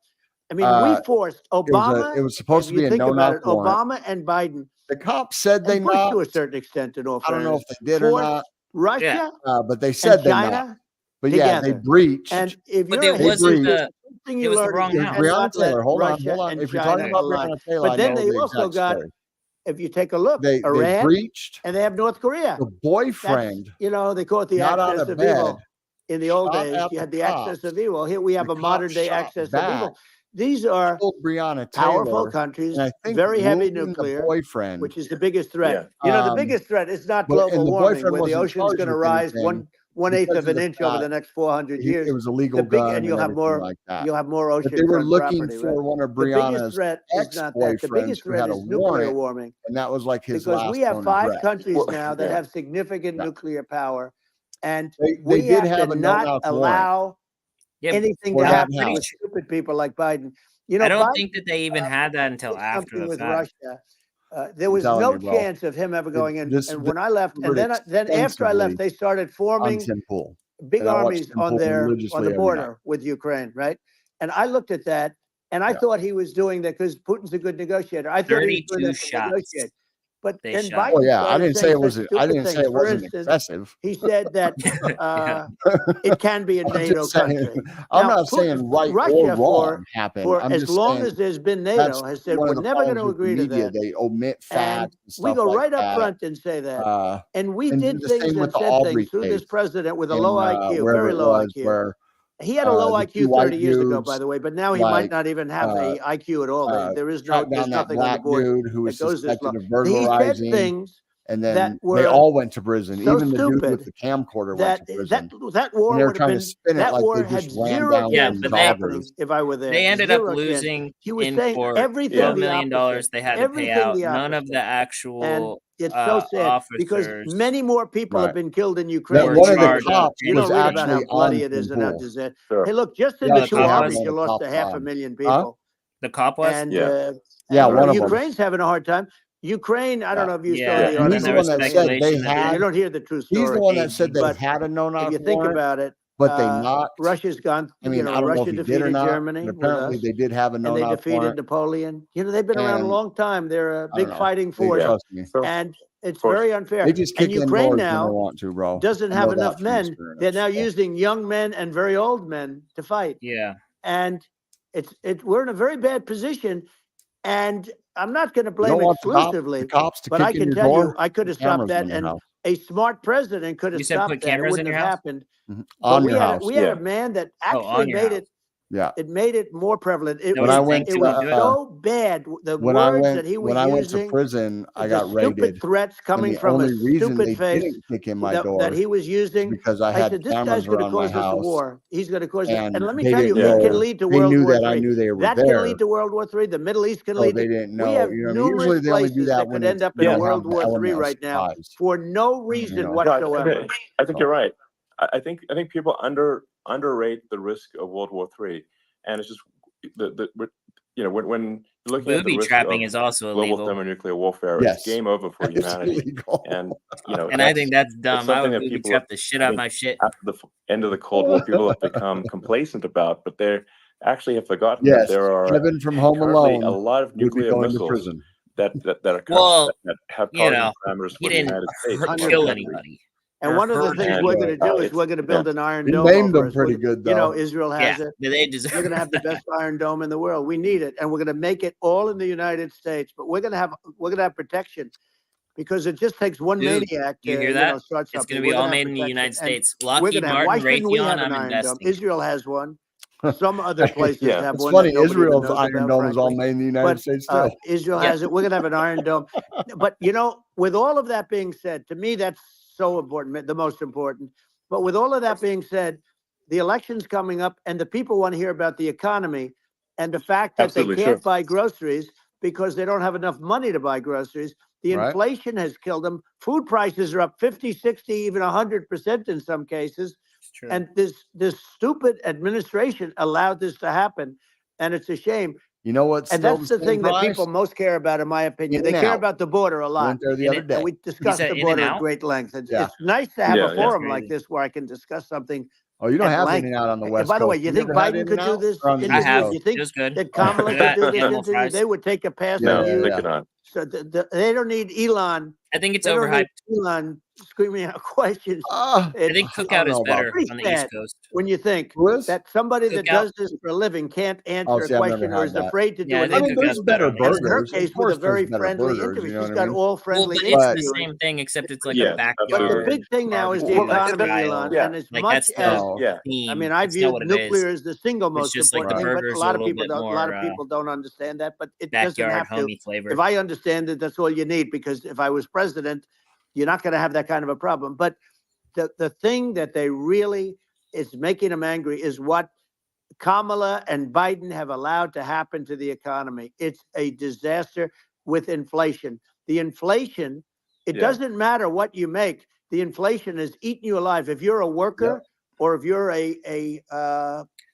I mean, we forced Obama. It was supposed to be a no-knock warrant. Obama and Biden. The cops said they knocked to a certain extent. In all I don't know if they did or not. Russia, but they said they knocked. But they breached. And if but it wasn't the. It was the wrong house. Breonna Taylor. Hold on. If you're talking about Breonna Taylor, but then they also got. If you take a look, Iran, they breached, and they have North Korea. The boyfriend, they call it the axis of evil. In the old days, you had the axis of evil. Here we have a modern day axis of evil. These are powerful countries, very heavy nuclear, which is the biggest threat. The biggest threat is not global warming, where the ocean's going to rise 1/8 of an inch over the next 400 years. It was a legal gun, and you'll have more. Like that. You'll have more ocean. But they were looking for one of Breonna's ex-boyfriends who had a nuclear warming, and that was like his because we have 5 countries now that have significant nuclear power, and we did have to not allow anything to happen with stupid people like Biden. I don't think that they even had that until after the fact. Russia. There was no chance of him ever going in. And when I left, and then after I left, they started forming big armies on the border with Ukraine, right? And I looked at that, and I thought he was doing that because Putin's a good negotiator. I thought he was doing that to negotiate. But then Biden I didn't say it was. I didn't say it wasn't excessive. He said that it can be a NATO country. I'm not saying right or wrong happened. For as long as there's been NATO, has said we're never going to agree to that. They omit facts. We go right up front and say that. And we did things and said things through this president with a low IQ, very low IQ. He had a low IQ 30 years ago, by the way, but now he might not even have an IQ at all. There's nothing on the board who was that goes this suspected low. of burglarizing. He said things and then they all went to prison. Even the dude with the camcorder went to prison. That war would have been. That war had zero chance of happening if I were there. They ended up losing in for $12 million. They had to pay out. None of the actual. It's so sad because many more people have been killed in Ukraine. One of the cops you don't read about how bloody it is and how disaster. Hey, look, just in the 2 armies, you lost 500,000 people. The cop was? And, one of Ukraine's having a hard time. Ukraine, I don't know if you saw the He's the one that said they had. You don't hear the true story. He's the one that said they had a no-knock warrant. If you think about it, but they not. Russia's gone. I mean, I don't know Russia if he did or defeated not. Germany. But apparently, they did have a and they no-knock defeated warrant. Napoleon. They've been around a And long time. They're a I don't big know. fighting force, Trust me. and it's very unfair. They just kick and Ukraine indoors when they now want to, bro. doesn't I have know enough that from men. They're experience. now using young men and very old men to fight. Yeah. And we're in a very bad position. And I'm not going to You blame don't want exclusively, the cops to but kick I in can your tell you, door? I could have stopped that, and a smart president could have You said stopped put that. It cameras in wouldn't your have house? happened. On your house. We had a man that actually made it. Yeah. It made it more prevalent. It When was, I went it was so bad. The words that he was when I went using, to prison, I the got stupid raided. threats coming And the from a only reason stupid they face didn't kick in my that door he was using. because I I had said, this guy's cameras going to around my cause us a house. war. He's going to cause us. And let me they tell you, didn't it can know. lead to They World knew War that III. I knew they were That there. can lead to World War III. The Middle East can lead they to. didn't know. We have You know, numerous usually they only do places that that when could end up in a World War III right now for no reason whatsoever. I think you're right. I think people underrate the risk of World War III, and it's just when you're looking at the Booby risk trapping of is also global illegal. thermonuclear warfare, it's game over for humanity. And and I think that's dumb. I would booby trap the shit out of my shit. After the end of the Cold War, people have become complacent about, but they actually have forgotten that there are Kevin from Home currently Alone a lot of nuclear missiles that have targeting parameters for the United States. Kill anybody. And one of the things we're going to do is we're going to build an iron dome. Named them pretty good, though. Israel has it. We're going to have the best iron dome in the world. We need it, and we're going to make it all in the United States. But we're going to have protection, because it just takes one maniac to hear that? Start something. It's going to be all made in the United States. Lockheed Martin, why shouldn't we have Raytheon, an I'm iron dome? investing. Israel has one. Some other places have it's one. Funny, Israel's iron dome is all made in the United States too. Israel has it. We're going to have an iron dome. But with all of that being said, to me, that's so important, the most important. But with all of that being said, the election's coming up, and the people want to hear about the economy and the fact that they can't buy groceries because they don't have enough money to buy groceries. The inflation has killed them. Food prices are up 50, 60, even 100% in some cases. And this stupid administration allowed this to happen, and it's a shame. You know what? And that's the thing that people most care about, in my opinion. They care about the border a lot. Went there the other day. And we discussed the border at great length. It's nice to have a forum like this where I can discuss something. Oh, you don't have In-N-Out on the West Coast. By the way, you think Biden could do this? I have. You think that Kamala could do this interview? They would take a pass on you. So they don't need Elon. I think it's overhyped. Elon screaming out questions. I think Cookout is better on the East Coast. When you think that somebody that does this for a living can't answer a question or is afraid to do it. I mean, there's better burgers. In her case, with a very friendly interview, she's got all friendly interviews. But it's the same thing, except it's like a backyard. But the big thing now is the economy, Elon. And as much as I mean, I view nuclear as the single most important thing, but a lot of people don't understand that. But it doesn't have to. If I understand it, that's all you need. Because if I was president, you're not going to have that kind of a problem. But the thing that they really is making them angry is what Kamala and Biden have allowed to happen to the economy. It's a disaster with inflation. The inflation, it doesn't matter what you make. The inflation is eating you alive. If you're a worker or if you're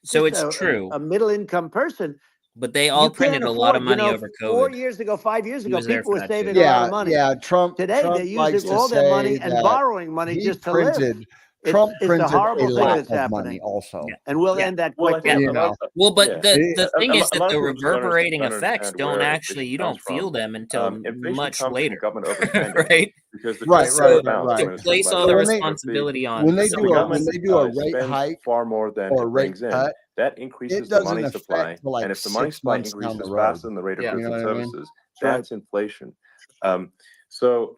so it's true, a middle income person. But they all printed a lot of money over COVID. 4 years ago, 5 years ago, people were saving a lot of money. Trump. Today, they're using all their money and borrowing money just to live. Trump it's printed a horrible thing lot that's of happening. money also. And we'll end that quickly. Well, but the thing is that the reverberating effects don't actually, you don't feel them until much later, right? Because to place all the responsibility on when they do a rate hike far more than or a rate cut, that increases the money supply, and if the money supply increases faster than the rate of goods and services, that's inflation. So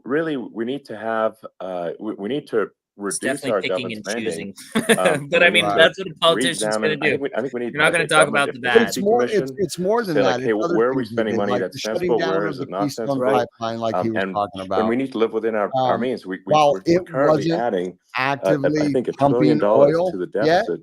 really, we need to have we need to reduce our government spending. But I mean, that's what a politician's going to do. I think we need. You're not going to talk about the bad. It's more than that. Like, hey, where are we spending money that's sensible? Where is it not sensible? Like he was talking about. And we need to live within our means. We're currently adding actively I think $1 pumping trillion oil to the deficit.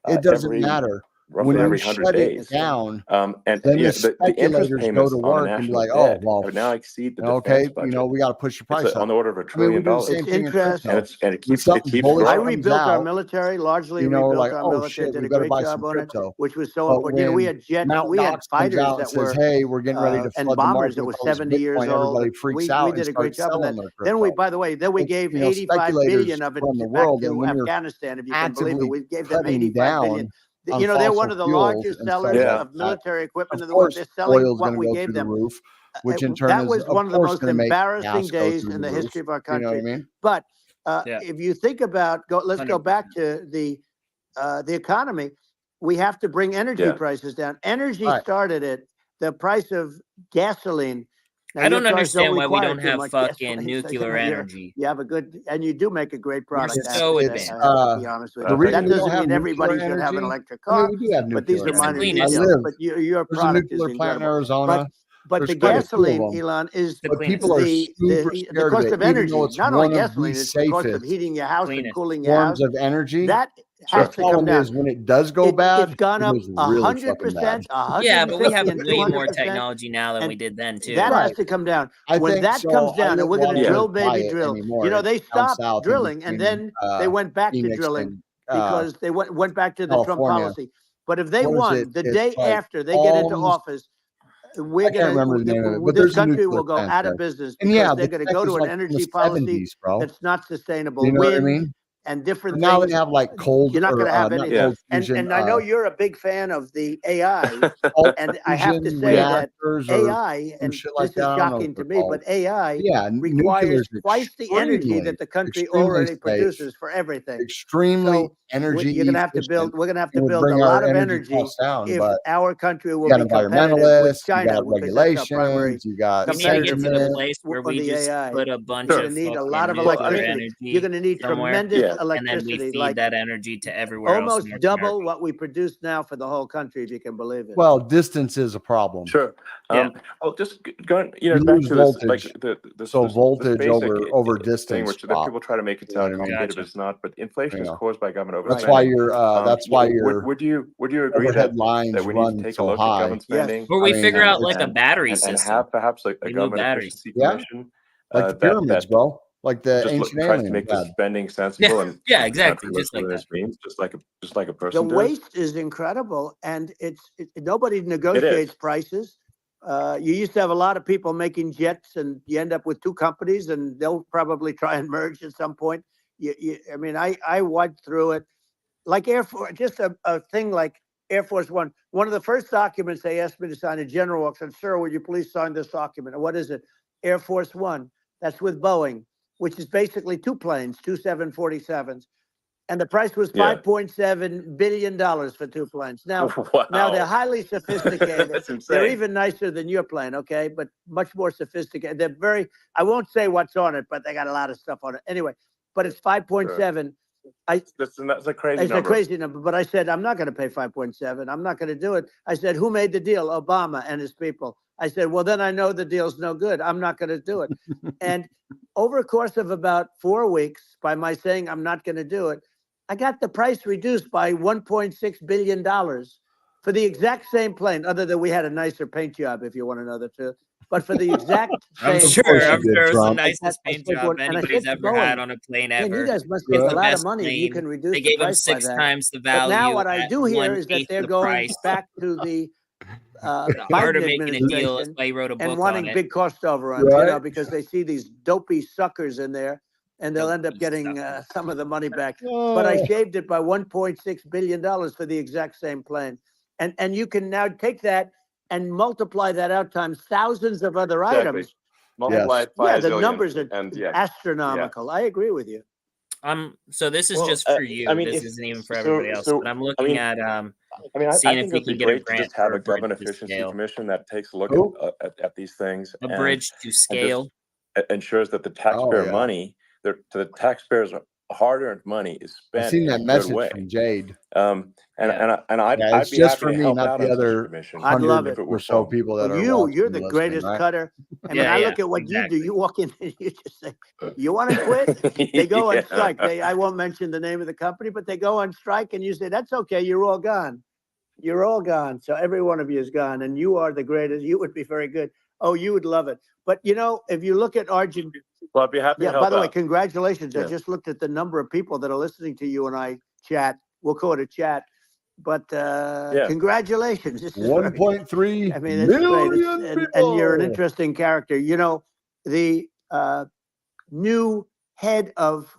It doesn't matter. roughly every 100 days. Down, and then the interest speculators payments go to on the work and be national like, oh, debt well, have now exceed the okay, defense budget. we got to push the price It's up. on the order of $1 I mean, we trillion. do the same It's thing in interest. crypto. And it When keeps something bullish I growing. rebuilt our out, military, largely we're rebuilt like, our oh military, shit, did we a better great buy job some on it, crypto. which was so But important. We had Mt. we had Gox comes fighters out that and says, were hey, we're getting ready to and flood the bombers market that were with all this 70 years Bitcoin. old. Everybody freaks We out did and a great starts job on selling that. their Then we, crypto. by the way, then we gave 85 speculators billion of it run the back world, and to when you're Afghanistan, if you can believe it. actively We gave them cutting 85 billion. down on They're one fossil of the fuels largest and stuff sellers like of that, military equipment of in the world. course, They're selling oil's what going to we go gave through the them. roof, which in turn That is, was of one of the course, most going to make gas embarrassing go days through in the roof. history of our You know what I country. mean? But if you think about, let's go 100%. back to the economy. We have to bring energy prices down. Energy started it. The price of gasoline. Now, I don't your cars understand why we require don't too have much fucking gasoline, nuclear energy. You have a good, and you do make a great product. We're so advanced. I have to be honest with The you. reason That we don't doesn't have mean everybody nuclear should have an energy- electric I mean, car. we do have But these nuclear are minor energy. details. But your There's a product nuclear is plant in incredible. Arizona. But the There's quite a few of gasoline, them. Elon, is The But cleanest. people are super the scared cost of of it, even energy. though it's Not only one of gasoline, the it's the cost of safest heating your house and Cleanest cooling your house. forms of energy. That The has to come problem down. is when it does go bad, It's gone it up is really fucking bad. 100%, Yeah, but we have 150 and way more 200%. technology now than And we did then too. That has Right. to come down. I When think that so. comes I down, and wouldn't we're going to wanna drill, buy baby, it drill. anymore. They It's down stopped south in drilling, and between, then they went back to Phoenix drilling and, because they went back to the Trump California. policy. But if they What is won it? the It's day like after they get into Alms. office, I can't remember the name of it, but this there's a country nuclear will go plant out there. of business And because yeah, they're the going to tech go is to an like from the energy policy 70s, bro. that's not sustainable. You know what I Wind mean? and different But now things. they have like cold You're not going or to have not anything. cold fusion. And I know you're a big fan of the AI, cold and I have to fusion say that reactors or AI, some and shit like this is that. I don't know what shocking to they're me, called. but AI Yeah, requires nuclear is twice the energy that the country extremely already safe, produces for everything. extremely So energy you're going to have to build. efficient. We're going to have It to would build a bring our lot of energy energy costs down, if but our country will you got be competitive with environmentalists, you China, got because that's our primary regulations, you got We need to get to the competitiveness place where on we the just AI. put a bunch You're of going to need a fucking lot of nuclear electricity. You're going to energy need somewhere, tremendous and then we electricity, feed like that energy to everywhere else. almost in North double America. what we produce now for the whole country, if you can believe it. Well, distance is a problem. Sure. Yeah. Well, just going, You back lose to this, like voltage. So voltage over thing, distance which that people try to make it sound complicated, but it's not. But inflation is caused by government overspending. That's why you're. Would you agree overhead that lines we need run to take a so look high? at government spending? Or we figure out like a battery and system. have perhaps like a We need government batteries. efficiency commission, like the pyramids, bro. Like the ancient tries to aliens make the had. spending sensible and exactly, just like this means, just like a person The does. waste is incredible, and nobody negotiates prices. You used to have a lot of people making jets, and you end up with two companies, and they'll probably try and merge at some point. I mean, I went through it, like Air Force, just a thing like Air Force One. One of the first documents they asked me to sign, a general walks in, "Sir, would you please sign this document?" And what is it? Air Force One. That's with Boeing, which is basically two planes, two 747s. And the price was $5.7 billion for two planes. Now, now they're highly sophisticated. That's insane. They're even nicer than your plane, okay? But much more sophisticated. They're very, I won't say what's on it, but they got a lot of stuff on it. Anyway, but it's 5.7. That's a crazy it's number. a crazy number, but I said, I'm not going to pay 5.7. I'm not going to do it. I said, who made the deal? Obama and his people. I said, well, then I know the deal's no good. I'm not going to do it. And over a course of about 4 weeks, by my saying I'm not going to do it, I got the price reduced by $1.6 billion for the exact same plane, other than we had a nicer paint job, if you want to know the truth. But for the exact same I'm sure it was the nicest I paint said, job and I anybody's said to ever had Boeing, on a plane man, ever. you guys must It's make a the lot of best money if you plane. can reduce They the gave them price by 6 that. times the But value. now what I at do here is that 1/8 they're the going price. back to the Art of Biden making a deal. That's administration why he wrote a book and wanting on it. big cost overruns, you know, because they see these dopey suckers in there, and they'll end up getting some of the money back. But I shaved it by $1.6 billion for the exact same plane. And you can now take that and multiply that out times thousands of other items. Multiply it by a the zillion, numbers are astronomical. I agree with you. So this is just for you. This isn't even for everybody else. But I'm looking at seeing if we can get a grant just have for a government efficiency commission that takes a look at these things. A bridge to scale. Ensures that the taxpayer money, to the taxpayers' hard-earned money is spent. I've seen that message from Jade. I'd it's be just happy for to me, help not out the on such a other commission. I'd love it. or so people that are watching You're the and greatest listening, right? cutter. I mean, I look at what you do. You walk in and you just say, you want to quit? They go on strike. I won't mention the name of the company, but they go on strike and you say, that's okay. You're all gone. You're all gone. So every one of you is gone, and you are the greatest. You would be very good. Oh, you would love it. But if you look at Argentina, well, I'd be happy to help by the way, out. congratulations. Yeah. I just looked at the number of people that are listening to you and I chat. We'll call it a chat. But congratulations. 1.3 I mean, it's great. million And you're an people. interesting character. The new head of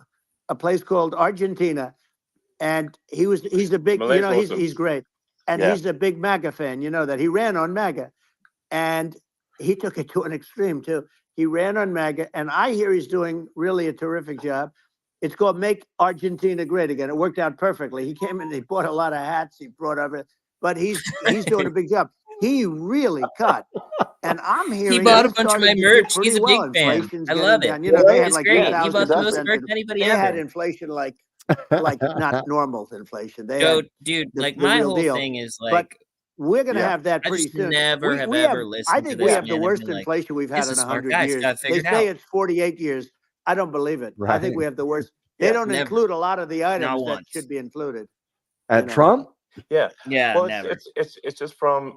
a place called Argentina, and he's a big, Malay's awesome. he's great. And he's a big MAGA fan, that he ran on MAGA. And he took it to an extreme too. He ran on MAGA, and I hear he's doing really a terrific job. It's called Make Argentina Great Again. It worked out perfectly. He came in, he bought a lot of hats, he brought over, but he's doing a big job. He really cut. And I'm hearing he bought a bunch of my merch. He's a big fan. I love it. They had it's like great. He bought the most 2,000%. merch anybody They ever. had inflation like not normal inflation. They Joe, had dude, the my real whole deal. thing is But we're going to have that I pretty just soon. never have we ever listened I to think this we have the man worst and been like, inflation we've had "This in is a 100 smart guy. He's years. got it They figured say out." it's 48 years. I don't believe it. I think we have the worst. They don't Never. include a lot of the items Not that once. should be included. At Trump? Yeah, Well, never. it's just from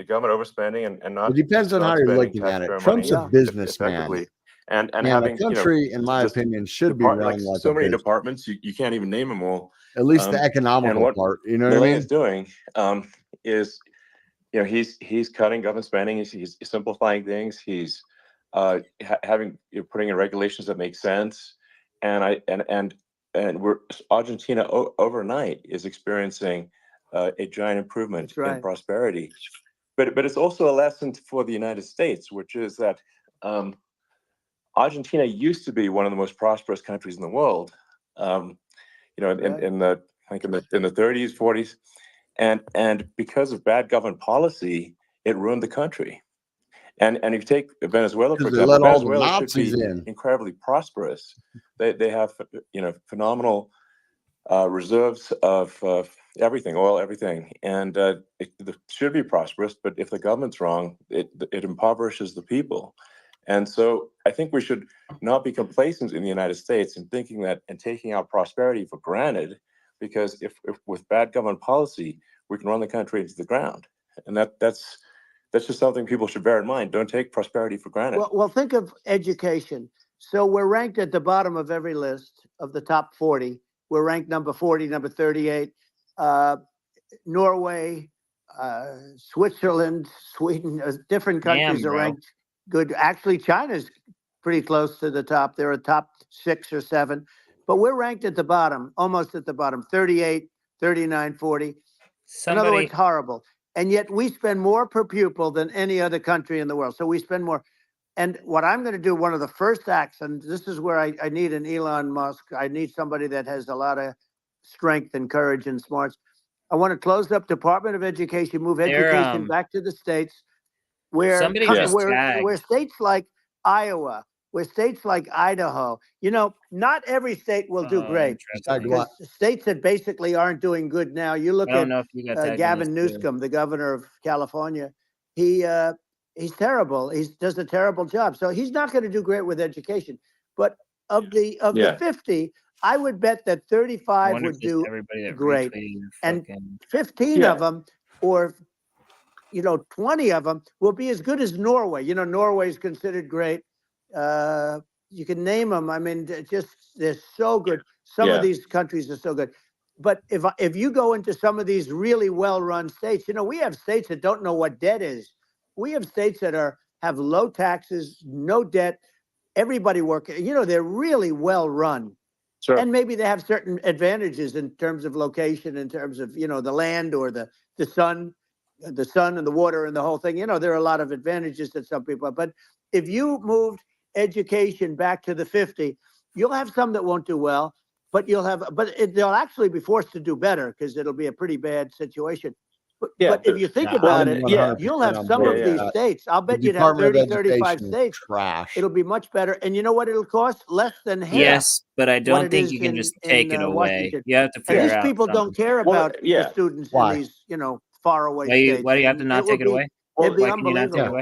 government overspending and not. It depends on not how you're spending looking at it. taxpayer Trump's money a businessman. effectively. And And having a country, in my just opinion, should be run like so a many business. departments you can't even name them all. At least the And economical what part. You know what I Milei mean? is doing is he's cutting government spending. He's simplifying things. He's putting in regulations that make sense. And Argentina overnight is experiencing a giant improvement in prosperity. But it's also a lesson for the United States, which is that Argentina used to be one of the most prosperous countries in the world. In the 30s, 40s, and because of bad government policy, it ruined the country. And if you take Venezuela, for example, Venezuela should be incredibly prosperous. They have phenomenal reserves of everything, oil, everything, and it should be prosperous. But if the government's wrong, it impoverishes the people. And so I think we should not be complacent in the United States in thinking that and taking our prosperity for granted, because if with bad government policy, we can run the country into the ground. And that's just something people should bear in mind. Don't take prosperity for granted. Well, think of education. So we're ranked at the bottom of every list of the top 40. We're ranked number 40, number 38. Norway, Switzerland, Sweden, different countries are ranked good. Actually, China's pretty close to the top. They're a top 6 or 7. But we're ranked at the bottom, almost at the bottom, 38, 39, 40. In other words, horrible. And yet we spend more per pupil than any other country in the world. So we spend more. And what I'm going to do, one of the first acts, and this is where I need an Elon Musk. I need somebody that has a lot of strength and courage and smarts. I want to close up Department of Education, move education back to the states, where states like Iowa, where states like Idaho, not every state will do great. Because states that basically aren't doing good now. You look at Gavin Newsom, the governor of California. He's terrible. He does a terrible job. So he's not going to do great with education. But of the 50, I would bet that 35 would do great, and 15 of them, or 20 of them, will be as good as Norway. Norway is considered great. You can name them. I mean, they're so good. Some of these countries are so good. But if you go into some of these really well-run states, we have states that don't know what debt is. We have states that have low taxes, no debt, everybody working. They're really well-run. Sure. And maybe they have certain advantages in terms of location, in terms of, the land or the sun and the water and the whole thing. There are a lot of advantages that some people have. But if you moved education back to the 50, you'll have some that won't do well, but they'll actually be forced to do better because it'll be a pretty bad situation. But if you think about it, you'll have some of these states. I'll bet you'd have 30, 35 states. Trash. It'll be much better. And you know what it'll cost? Less than half. Yes, but I don't think you can just take it away. Washington. You have to figure out. And these people don't care about the students in these, far away states. Why do you have to not take it away? It'd be unbelievable.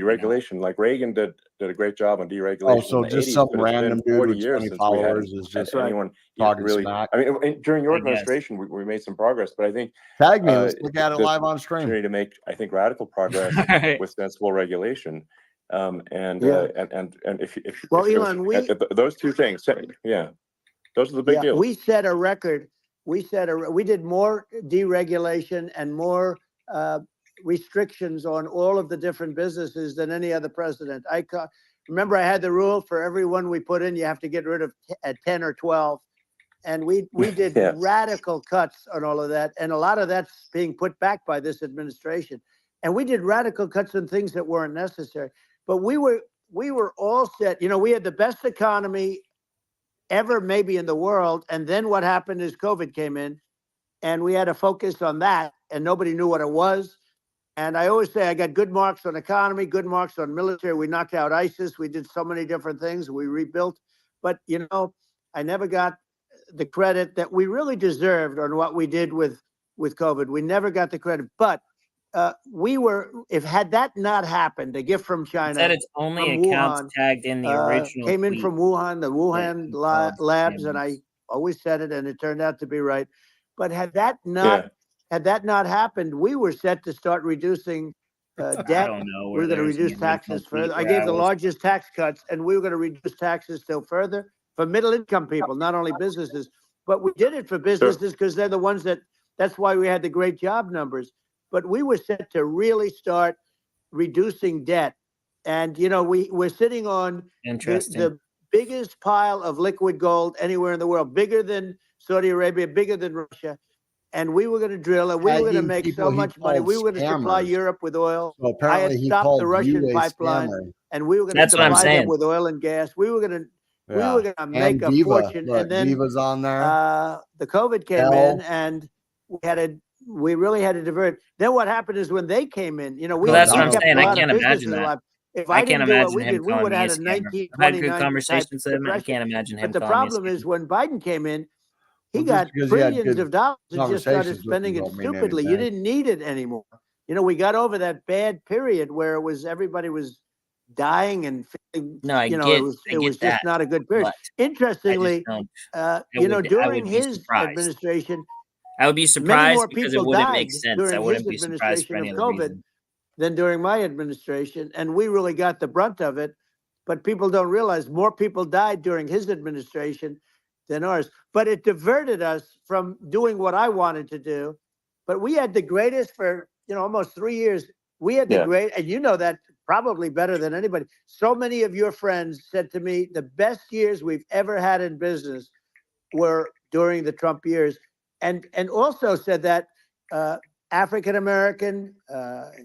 deregulation. Like Reagan did a great job on deregulation. Oh, so in the just 80s, some but it's been random dude 40 with years 20 since followers is had just anyone talking really. smack. I mean, during your I guess. administration, we made some progress, but I think Tag me. Let's look at it the live on stream. opportunity to make, I think, radical progress Right. with sensible regulation And if well, if Elon, those two things, those are the big deals. We set a record. We did more deregulation and more restrictions on all of the different businesses than any other president. Remember, I had the rule for every one we put in, you have to get rid of 10 or 12. And we did radical cuts on all of that. And a lot of that's being put back by this administration. And we did radical cuts on things that weren't necessary. But we were all set. You know, we had the best economy ever maybe in the world. And then what happened is COVID came in and we had to focus on that and nobody knew what it was. And I always say I got good marks on economy, good marks on military. We knocked out ISIS. We did so many different things. We rebuilt. But, you know, I never got the credit that we really deserved on what we did with COVID. We never got the credit. But had that not happened, a gift from China. Said it's only accounts Wuhan, tagged in the original came in from Wuhan, the Wuhan labs, and I always said it, and it turned out to be right. But had that not happened, we were set to start reducing debt. I don't know. We were going to reduce taxes further. I gave the largest tax cuts, and we were going to reduce taxes still further for middle-income people, not only businesses. But we did it for businesses because they're the ones that's why we had the great job numbers. But we were set to really start reducing debt. And, you know, we're sitting on the biggest pile of liquid gold anywhere in the world, bigger than Saudi Arabia, bigger than Russia. And we were going to drill, and we were going to make so much money. We were going to supply Europe with oil. So I had stopped the Russian pipeline, and we were going to supply them with oil and gas. We were going to make a fortune. Look, and then Viva's on there. The COVID came in, and we really had to divert. Then what happened is when they came in, you know, that's what I'm saying. I can't imagine that. If I can't imagine him we would have had a 1929 I've had good conversations with him. I can't imagine him. But the problem is when Biden came in, he got trillions of dollars and just started spending it stupidly. You didn't need it anymore. You know, we got over that bad period where everybody was dying and feeling, it was just not a good period. Interestingly, during his administration, I would be surprised because it wouldn't make sense. I wouldn't be surprised for any other reason than during my administration, and we really got the brunt of it. But people don't realize more people died during his administration than ours. But it diverted us from doing what I wanted to do. But we had the greatest for almost 3 years. We had the great, and you know that probably better than anybody. So many of your friends said to me, the best years we've ever had in business were during the Trump years. And also said that African American,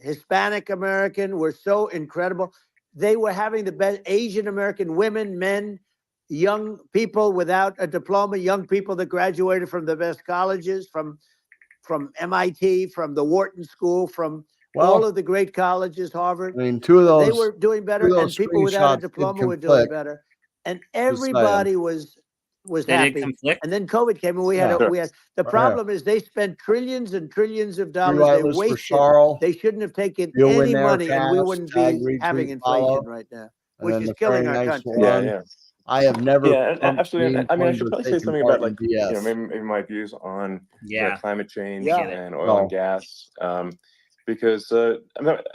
Hispanic American were so incredible. They were having the best. Asian American women, men, young people without a diploma, young people that graduated from the best colleges, from MIT, from the Wharton School, from all of the great colleges, Harvard. I mean, two of those, they were doing better, and people without a diploma were doing better, and everybody was happy. And then COVID came, and we had the problem is they spent trillions and trillions of dollars. They wasted. They shouldn't have taken any money, and we wouldn't be having inflation right now, which is killing our country. I have never. Absolutely. I mean, I should probably say something about maybe my views on climate change and oil and gas, because I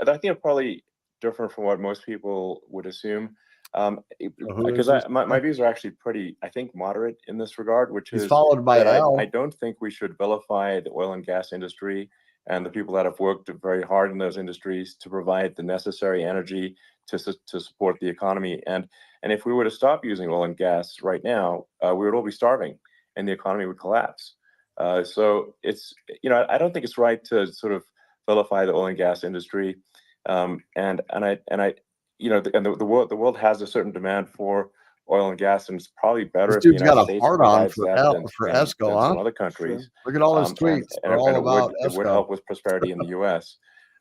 think it's probably different from what most people would assume. Because my views are actually pretty, I think, moderate in this regard, which is followed by I don't think we should vilify the oil and gas industry and the people that have worked very hard in those industries to provide the necessary energy to support the economy. And if we were to stop using oil and gas right now, we would all be starving, and the economy would collapse. So it's I don't think it's right to sort of vilify the oil and gas industry, and the world has a certain demand for oil and gas, and it's probably better if the United States provides that for ESCO, than other countries. Look at all those tweets. And it would help with prosperity in the U.S.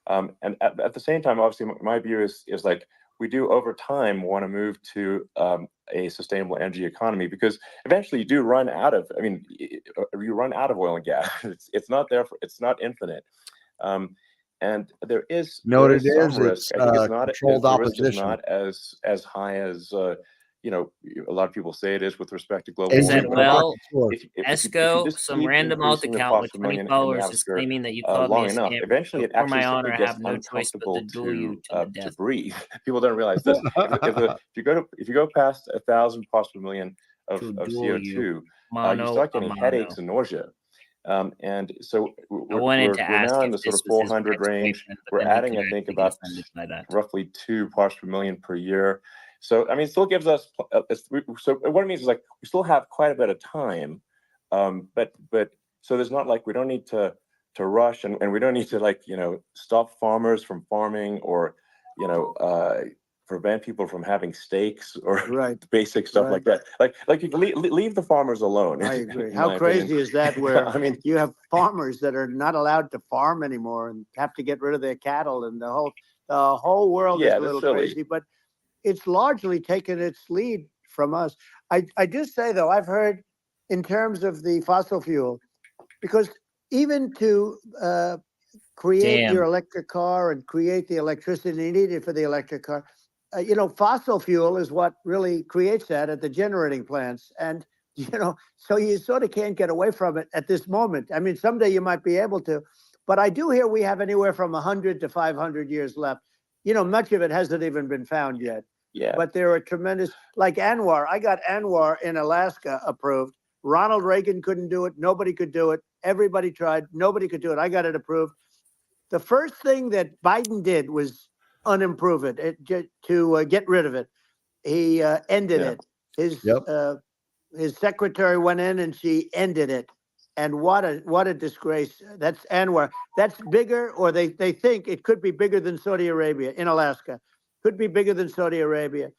And at the same time, obviously, my view is like we do over time want to move to a sustainable energy economy, because eventually you do run out of. I mean, you run out of oil and gas. It's not there. It's not infinite. And there is some risk. It's controlled opposition. The risk is not as high as a lot of people say it is with respect to global Is that warming. well? If you Esco, just some keep random alt increasing the account with parts per 20 million in the followers is atmosphere claiming that you called me long a enough, scammer. eventually So it for actually my honor, simply I gets have no choice but to uncomfortable duel you to the to death. breathe. People don't realize this. If you go past 1,000 parts per million of CO2, you start getting headaches and nausea. And so we're now in the sort of 400 range. We're adding, I think, about roughly 2 parts per million per year. So, I mean, it still gives us, so what it means is like, we still have quite a bit of time. But so there's not like, we don't need to rush and we don't need to like, stop farmers from farming or, prevent people from having steaks or basic stuff like that. Like you leave the farmers alone. I agree. How crazy is that? Where I mean, you have farmers that are not allowed to farm anymore and have to get rid of their cattle, and the whole world is a little crazy. But it's largely taken its lead from us. I just say though, I've heard in terms of the fossil fuel, because even to create your electric car and create the electricity needed for the electric car, fossil fuel is what really creates that at the generating plants. And, so you sort of can't get away from it at this moment. I mean, someday you might be able to, but I do hear we have anywhere from 100 to 500 years left. Much of it hasn't even been found yet. Yeah. But there are tremendous, like Anwar. I got Anwar in Alaska approved. Ronald Reagan couldn't do it. Nobody could do it. Everybody tried. Nobody could do it. I got it approved. The first thing that Biden did was unimprove it, to get rid of it. He ended it. His secretary went in and she ended it. And what a disgrace. That's Anwar. That's bigger, or they think it could be bigger than Saudi Arabia in Alaska. Could be bigger than Saudi Arabia.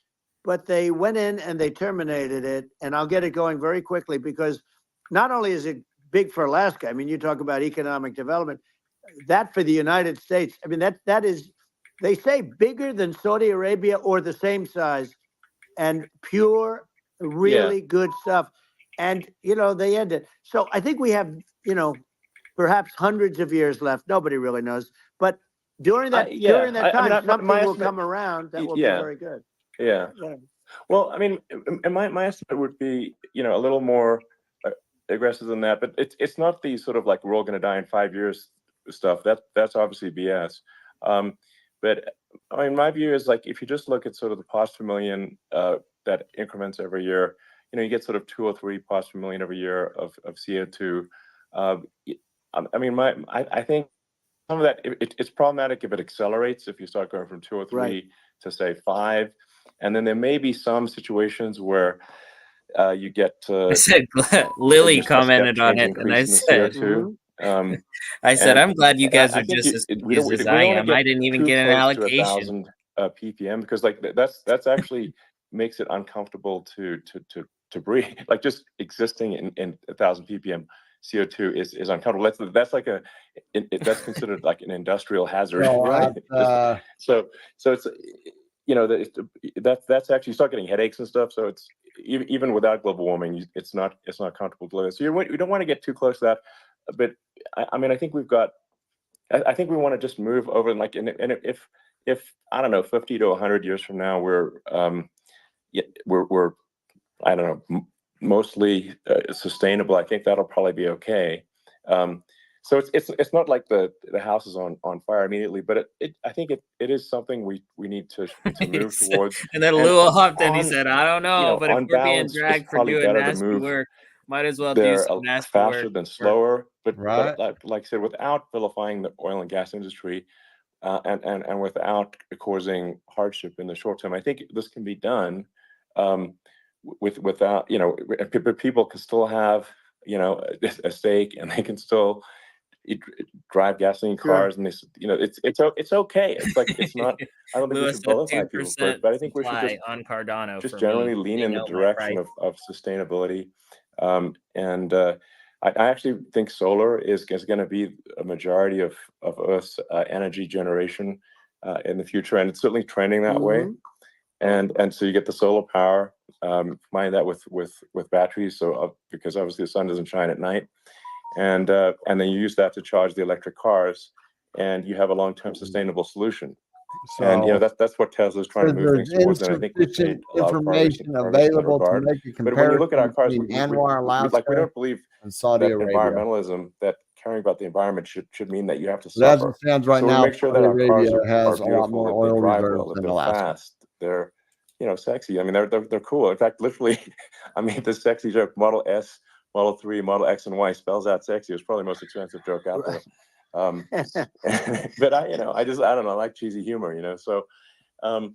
But they went in and they terminated it. And I'll get it going very quickly, because not only is it big for Alaska, I mean, you talk about economic development, that for the United States, I mean, that is, they say bigger than Saudi Arabia or the same size, and pure, really good stuff. And, they end it. So I think we have, perhaps hundreds of years left. Nobody really knows. But during that time, something will come around that will be very good. Yeah. Well, I mean, my estimate would be, a little more aggressive than that. But it's not the sort of like, we're all going to die in 5 years stuff. That's obviously BS. But I mean, my view is like, if you just look at sort of the parts per million that increments every year, you get sort of 2 or 3 parts per million every year of CO2. I mean, I think some of that, it's problematic if it accelerates, if you start going from 2 or 3 to say 5. And then there may be some situations where you get to. I said, Lily commented on it, and I said, I said, I'm glad you guys are just as confused as I am. I didn't even get an allocation. 1,000 ppm, because like that's actually makes it uncomfortable to breathe. Like just existing in 1,000 ppm CO2 is uncomfortable. That's like that's considered like an industrial hazard, right? So it's that's actually, you start getting headaches and stuff. So it's even without global warming, it's not comfortable to live. So you don't want to get too close to that. But I mean, I think we want to just move over, and like, and if I don't know, 50 to 100 years from now, we're I don't know, mostly sustainable, I think that'll probably be okay. So it's not like the house is on fire immediately, but I think it is something we need to move towards. And then Lua hopped in. He said, "I don't know, but if we're being dragged for doing nasty work, might as well do some nasty work faster than slower." But like I said, without vilifying the oil and gas industry, and without causing hardship in the short term, I think this can be done. Without, people can still have, a steak, and they can still drive gasoline cars, and it's okay. It's like, it's not. I don't think we should vilify people for it, but I think we should on Cardano just generally lean in the direction of sustainability. I actually think solar is going to be a majority of Earth's energy generation in the future, and it's certainly trending that way. And so you get the solar power, combine that with batteries. So because obviously the sun doesn't shine at night, and then you use that to charge the electric cars, and you have a long-term sustainable solution. So, and that's what Tesla's trying to move things towards, and I think we've seen a lot of information available to make a comparison. But when you look at our cars, between Anwar, Alaska, we don't believe and Saudi that Arabia. environmentalism, that caring about the environment should mean that you have to But as suffer. it stands right So now, we make sure that Saudi our cars Arabia are has a lot beautiful, more that oil they drive reserves well, that than they're Alaska. fast, they're sexy. I mean, they're cool. In fact, literally, I mean, the sexy joke, Model S, Model 3, Model X, and Y spells out sexy. It was probably the most expensive joke out there. But I don't know, I like cheesy humor, So, I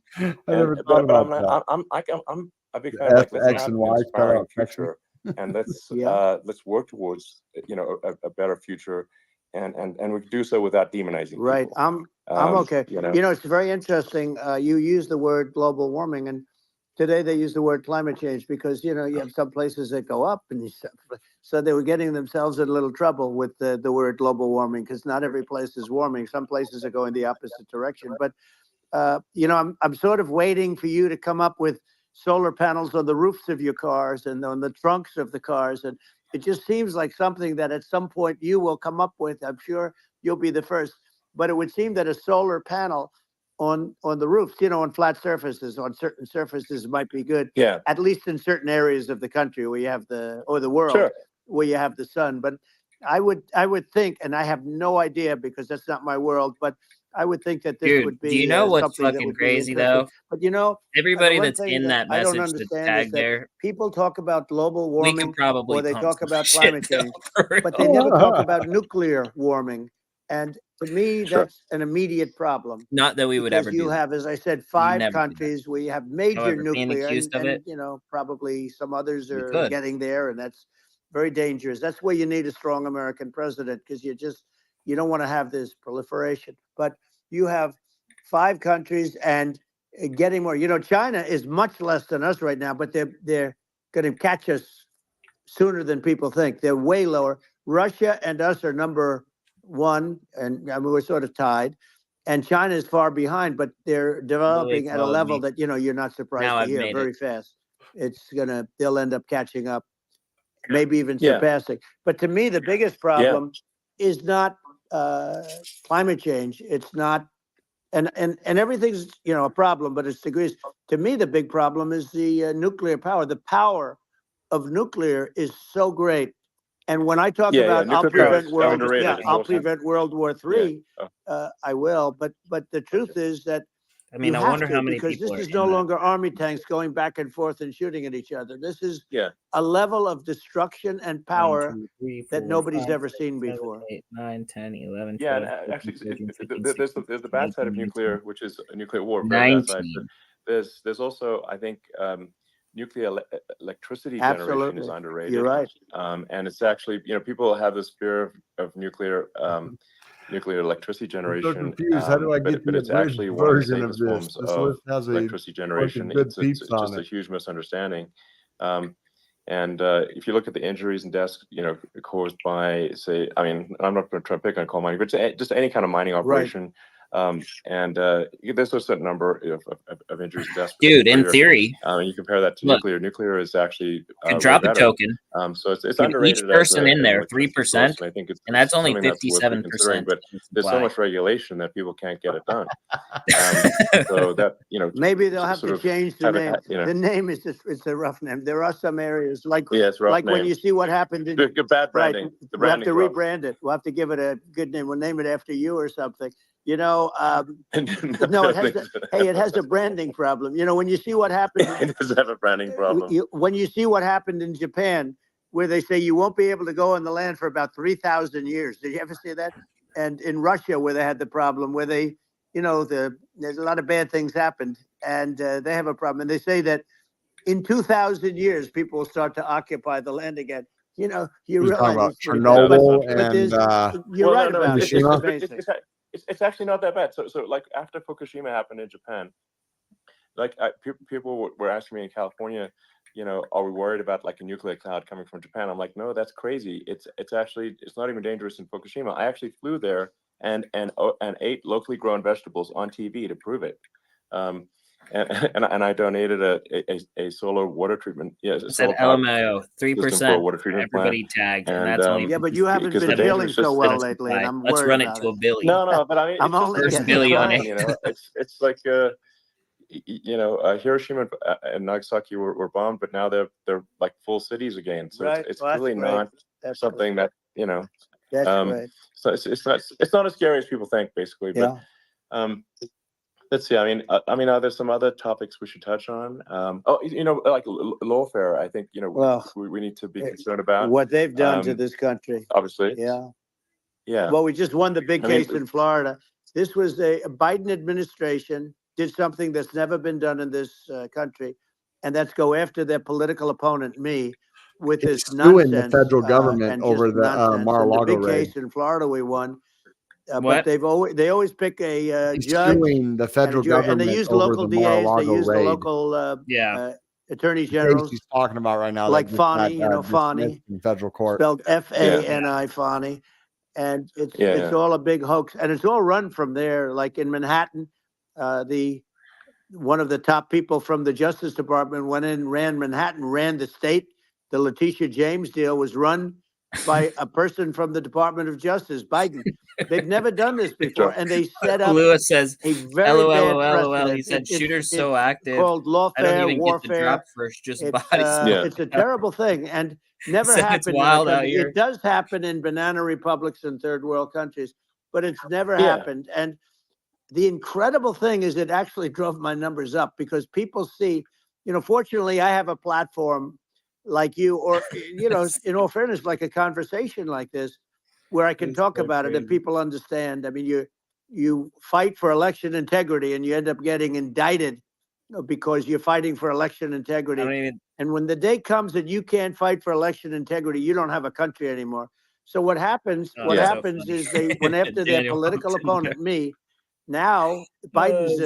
never thought about that. I'm a big fan. Like, let's have an inspiring future, and let's work towards a better future, and we can do so without demonizing right. people. I'm okay. It's very interesting. You use the word global warming, and today they use the word climate change because you have some places that go up, and so they were getting themselves in a little trouble with the word global warming because not every place is warming. Some places are going the opposite direction. But I'm sort of waiting for you to come up with solar panels on the roofs of your cars and on the trunks of the cars, and it just seems like something that at some point you will come up with. I'm sure you'll be the first. But it would seem that a solar panel on the roofs, on flat surfaces, on certain surfaces might be good. Yeah. At least in certain areas of the country where you have the world, sure, where you have the sun. But I would think, and I have no idea because that's not my world, but I would think that this would be. Do you know what's something that fucking would crazy be interesting. though? But everybody one that's thing in that I don't message that's understand is tagged that there, people talk about global we warming could probably or they pump talk some about shit climate change, for but they real. never talk about nuclear warming. And to me, Sure. that's an immediate problem. Not that we would Because ever you do that. have, as I said, We'd 5 never do that. countries where you have major However, being nuclear, accused of and it, probably some others we are could. getting there, and that's very dangerous. That's where you need a strong American president because you don't want to have this proliferation. But you have 5 countries and getting more. China is much less than us right now, but they're going to catch us sooner than people think. They're way lower. Russia and us are number 1, and I mean, we're sort of tied. And China is far behind, but they're developing at a level that you're not surprised to hear very fast. They'll end up catching up, maybe even surpassing. But to me, the biggest problem is not climate change. It's not, and everything's a problem, but it's degrees. To me, the big problem is the nuclear power. The power of nuclear is so great. And when I talk about I'll prevent World War III, I will. But the truth is that I wonder how many because people this is no longer army tanks going back and forth and shooting at each other. This is a level of destruction and power 1, 2, 3, 4, that nobody's 5, ever 6, seen 7, before. 8, 9, 10, 11, 12, Yeah, and 13, actually, 14, 15, there's 16, the bad side of 18, nuclear, which is a nuclear war, very bad side. 19. But there's also, I think, nuclear electricity generation is underrated. You're right. And it's actually, people have this fear of nuclear electricity generation. I'm so confused. How do I get but it's actually one of the safest forms of electricity generation. It's just a huge misunderstanding. And if you look at the injuries and deaths, caused by, say, I mean, I'm not going to try to pick on coal mining, but just any kind of mining operation. And there's a certain number of injuries and deaths. Dude, in theory, you compare that to nuclear. Nuclear is actually drop a token. So it's underrated. Each person in there 3%, and I think and that's only 57%. But there's so much regulation that people can't get it done. So that maybe they'll have to change the name. The name is it's a rough name. There are some areas like when you see what happened in bad branding. The branding. We'll have to rebrand it. We'll have to give it a good name. We'll name it after you or something. No, it has a branding problem. When you see what happened, it does have a branding problem. When you see what happened in Japan, where they say you won't be able to go on the land for about 3,000 years. Did you ever see that? And in Russia, where they had the problem, where they, there's a lot of bad things happened, and they have a problem. And they say that in 2,000 years, people will start to occupy the land again. You realize Chernobyl and you're right about it. It's actually not that bad. So like after Fukushima happened in Japan, like people were asking me in California, are we worried about like a nuclear cloud coming from Japan? I'm like, no, that's crazy. It's not even dangerous in Fukushima. I actually flew there and ate locally grown vegetables on TV to prove it. and I donated a solar water treatment. Yes, it said LMAO 3%. Water treatment everybody plant. tagged, and that's only yeah. But you haven't been feeling so well lately, and I'm let's worried run it about to a billion. No, but I mean, I'm only first billion on it. You know, it's like Hiroshima and Nagasaki were bombed, but now they're like full cities again. So it's really not something that That's right. So it's not as scary as people think, basically. But let's see. I mean, are there some other topics we should touch on? Like lawfare. I think we need to be concerned about what they've done to this country. Obviously, yeah. Well, we just won the big case in Florida. This was a Biden administration did something that's never been done in this country, and that's go after their political opponent, me, with this nonsense. The federal government over the Mar-a-Lago the big raid. case in Florida we won. But they always pick a judge. Suing the federal government, and they use local DAs. They use the local attorney generals. He's talking about right now, like Fani, Fani, in federal court, spelled Fani, Fani, and it's all a big hoax, and it's all run from there. Like in Manhattan, one of the top people from the Justice Department went in, ran Manhattan, ran the state. The Letitia James deal was run by a person from the Department of Justice, Biden. They've never done this before, and they set up. Lewis says, a very LOL, bad LOL. He said, "Shooters so active." Called lawfare, I don't even warfare. Get the drop first, just bodies. It's a terrible thing, and never happened. It's wild out here. It does happen in banana republics and third world countries, but it's never happened. And the incredible thing is, it actually drove my numbers up because people see. Fortunately, I have a platform like you, or in all fairness, like a conversation like this, where I can talk about it and people understand. I mean, you fight for election integrity, and you end up getting indicted because you're fighting for election integrity. And when the day comes that you can't fight for election integrity, you don't have a country anymore. So what happens? Is they went after their political opponent, me. Now Biden's,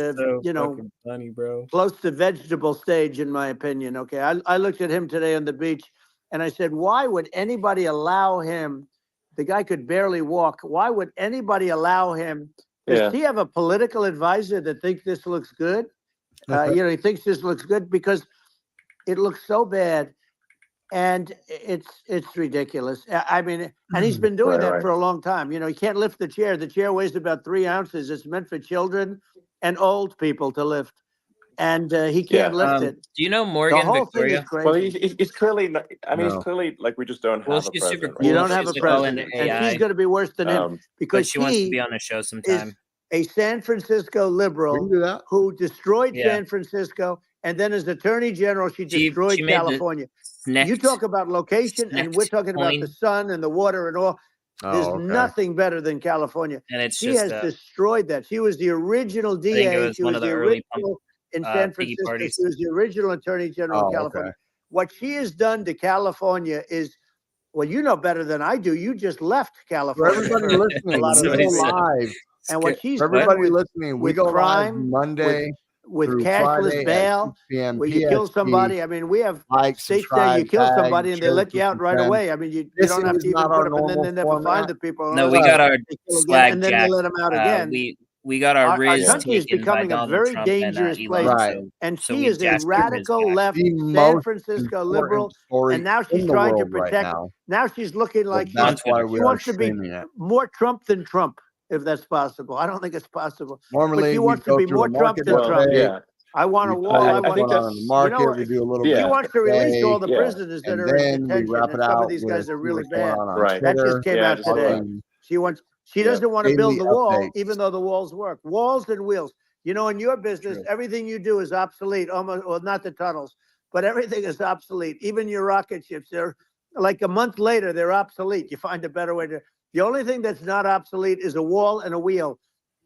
funny, bro. Close to vegetable stage, in my opinion. Okay, I looked at him today on the beach, and I said, why would anybody allow him? The guy could barely walk. Why would anybody allow him? Does he have a political advisor that thinks this looks good? He thinks this looks good because it looks so bad, and it's ridiculous. I mean, and he's been doing that for a long time. He can't lift the chair. The chair weighs about 3 ounces. It's meant for children and old people to lift, and he can't lift it. Do you know Morgan Victoria? Well, he's clearly not, he's clearly like, we just don't have a president. You don't have a president, and she's going to be worse than him because she wants to be on the show sometime. A San Francisco liberal who destroyed San Francisco, and then as Attorney General, she destroyed California. You talk about location, and we're talking about the sun and the water and all. There's nothing better than California. And she has destroyed that. She was the original DA. She was the original in San Francisco. She was the original Attorney General of California. What she has done to California is, well, you know better than I do. You just left California. For everybody listening, live. And what she's everybody listening, we go live Monday with cashless bail, where you kill somebody. I mean, we have states there you kill somebody and they let you out right away. I mean, you don't have to even put up, and then they never find the people. No, we got our swag and then they let them out again. We got our Our country is becoming a very dangerous place, and she is a radical left San Francisco liberal, and now she's trying to protect. Now she's looking like she wants to be more Trump than Trump. If that's possible. I don't think it's possible. Normally, but she wants to be more Trump than Trump. I want a wall. I want the market. We do a little bit. He wants to release all the prisoners that are in detention. And some of these guys are really bad. That just came out today. She doesn't want to build the wall, even though the walls work. Walls and wheels. In your business, everything you do is obsolete. Almost, well, not the tunnels, but everything is obsolete. Even your rocket ships. They're like a month later, they're obsolete. You find a better way to. The only thing that's not obsolete is a wall and a wheel.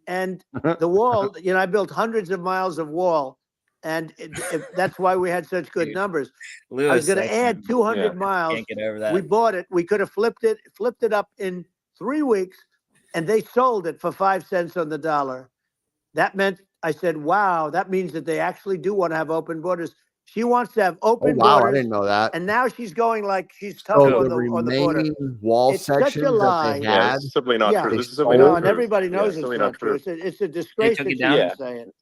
And the wall, I built hundreds of miles of wall. And that's why we had such good numbers. Lewis, I was going to add 200 miles. Can't get over that. We bought it. We could have flipped it up in 3 weeks. And they sold it for 5 cents on the dollar. That meant, I said, wow, that means that they actually do want to have open borders. She wants to have open borders. I didn't know that. And now she's going like she's tough on the border. Wall it's sections such a lie. That it's simply not true. This is simply not true. And everybody knows it's not true. It's a disgrace that she didn't say it.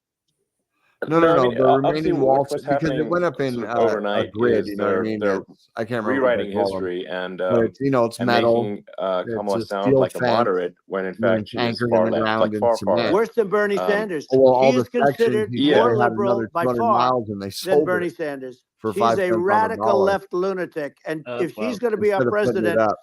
No. The obviously remaining walls, what's because it happening went up in sort of a overnight grid. is You know what I mean? they're I can't remember what they rewriting call them. history and But it's, it's and metal. making It's Kamala a sound steel like a fence, moderate when in and then fact she is anchored in far the left, ground like in far cement. Worse than Bernie Um, Sanders. Well, all She the is sections, considered he Yeah. said more they had liberal another by 200 far miles, and they than sold Bernie it Sanders. for She's 5 a cents on the radical dollar left lunatic. And if Well, she's going to be our instead of putting it president, up.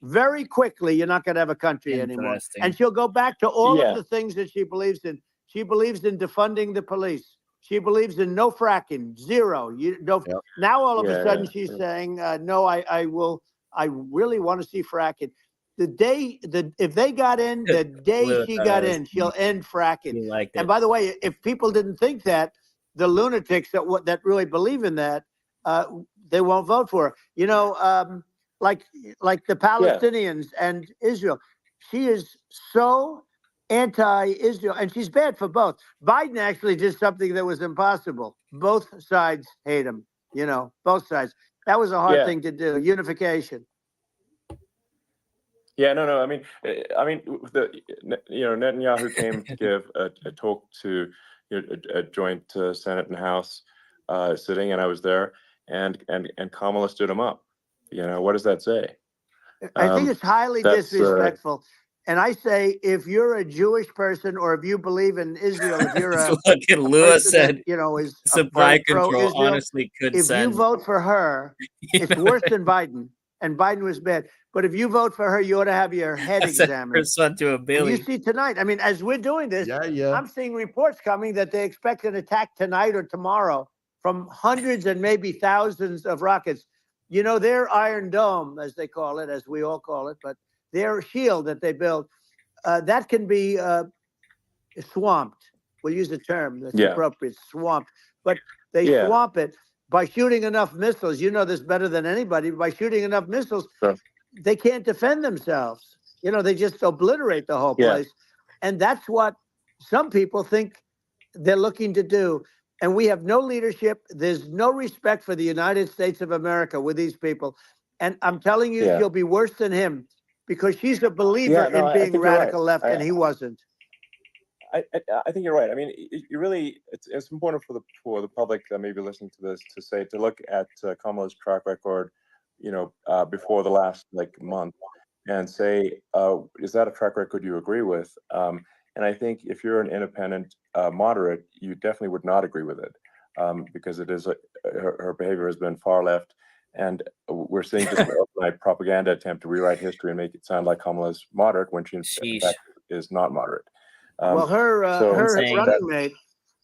very quickly, you're not going to have a country anymore. Interesting. And she'll go back to all Yeah. of the things that she believes in. She believes in defunding the police. She believes in no fracking, zero. Yep. Now all of a Yeah, sudden yeah, she's sure. saying, no, I really want to see fracking. If they got in, the day she got in, she'll end fracking. You liked it. And by the way, if people didn't think that, the lunatics that really believe in that, they won't vote for her. Like the Palestinians and Israel. She is so anti-Israel, and she's bad for both. Biden actually did something that was impossible. Both sides hate him, both sides. That was a hard thing to do, unification. Yeah, no. I mean, Netanyahu came to give a talk to a joint Senate and House sitting, and I was there, and Kamala stood him up. What does that say? I think it's highly that's, disrespectful. And I say, if you're a Jewish person or if you believe in Israel, if you're a look at Lewis said, is supply control pro-Israel, honestly could if send. you vote for her, it's worse than Biden, and Biden was bad. But if you vote for her, you ought to have your head examined. To a billion. And you see tonight, I mean, as we're doing this, I'm seeing reports coming that they expect an attack tonight or tomorrow from hundreds and maybe thousands of rockets. Their Iron Dome, as they call it, as we all call it, but their shield that they build, that can be swamped. We'll use the term that's appropriate, swamped. But they swamp it by shooting enough missiles. You know this better than anybody. By shooting enough missiles, they can't defend themselves. They just obliterate the whole place. And that's what some people think they're looking to do. And we have no leadership. There's no respect for the United States of America with these people. And I'm telling you, she'll be worse than him because she's a believer in being radical left, and he wasn't. I think you're right. I mean, it's important for the public that may be listening to this to look at Kamala's track record, before the last month, and say, is that a track record you agree with? And I think if you're an independent moderate, you definitely would not agree with it, because it is her behavior has been far left, and we're seeing just an overnight propaganda attempt to rewrite history and make it sound like Kamala's moderate when she in fact is not moderate. Well, her running mate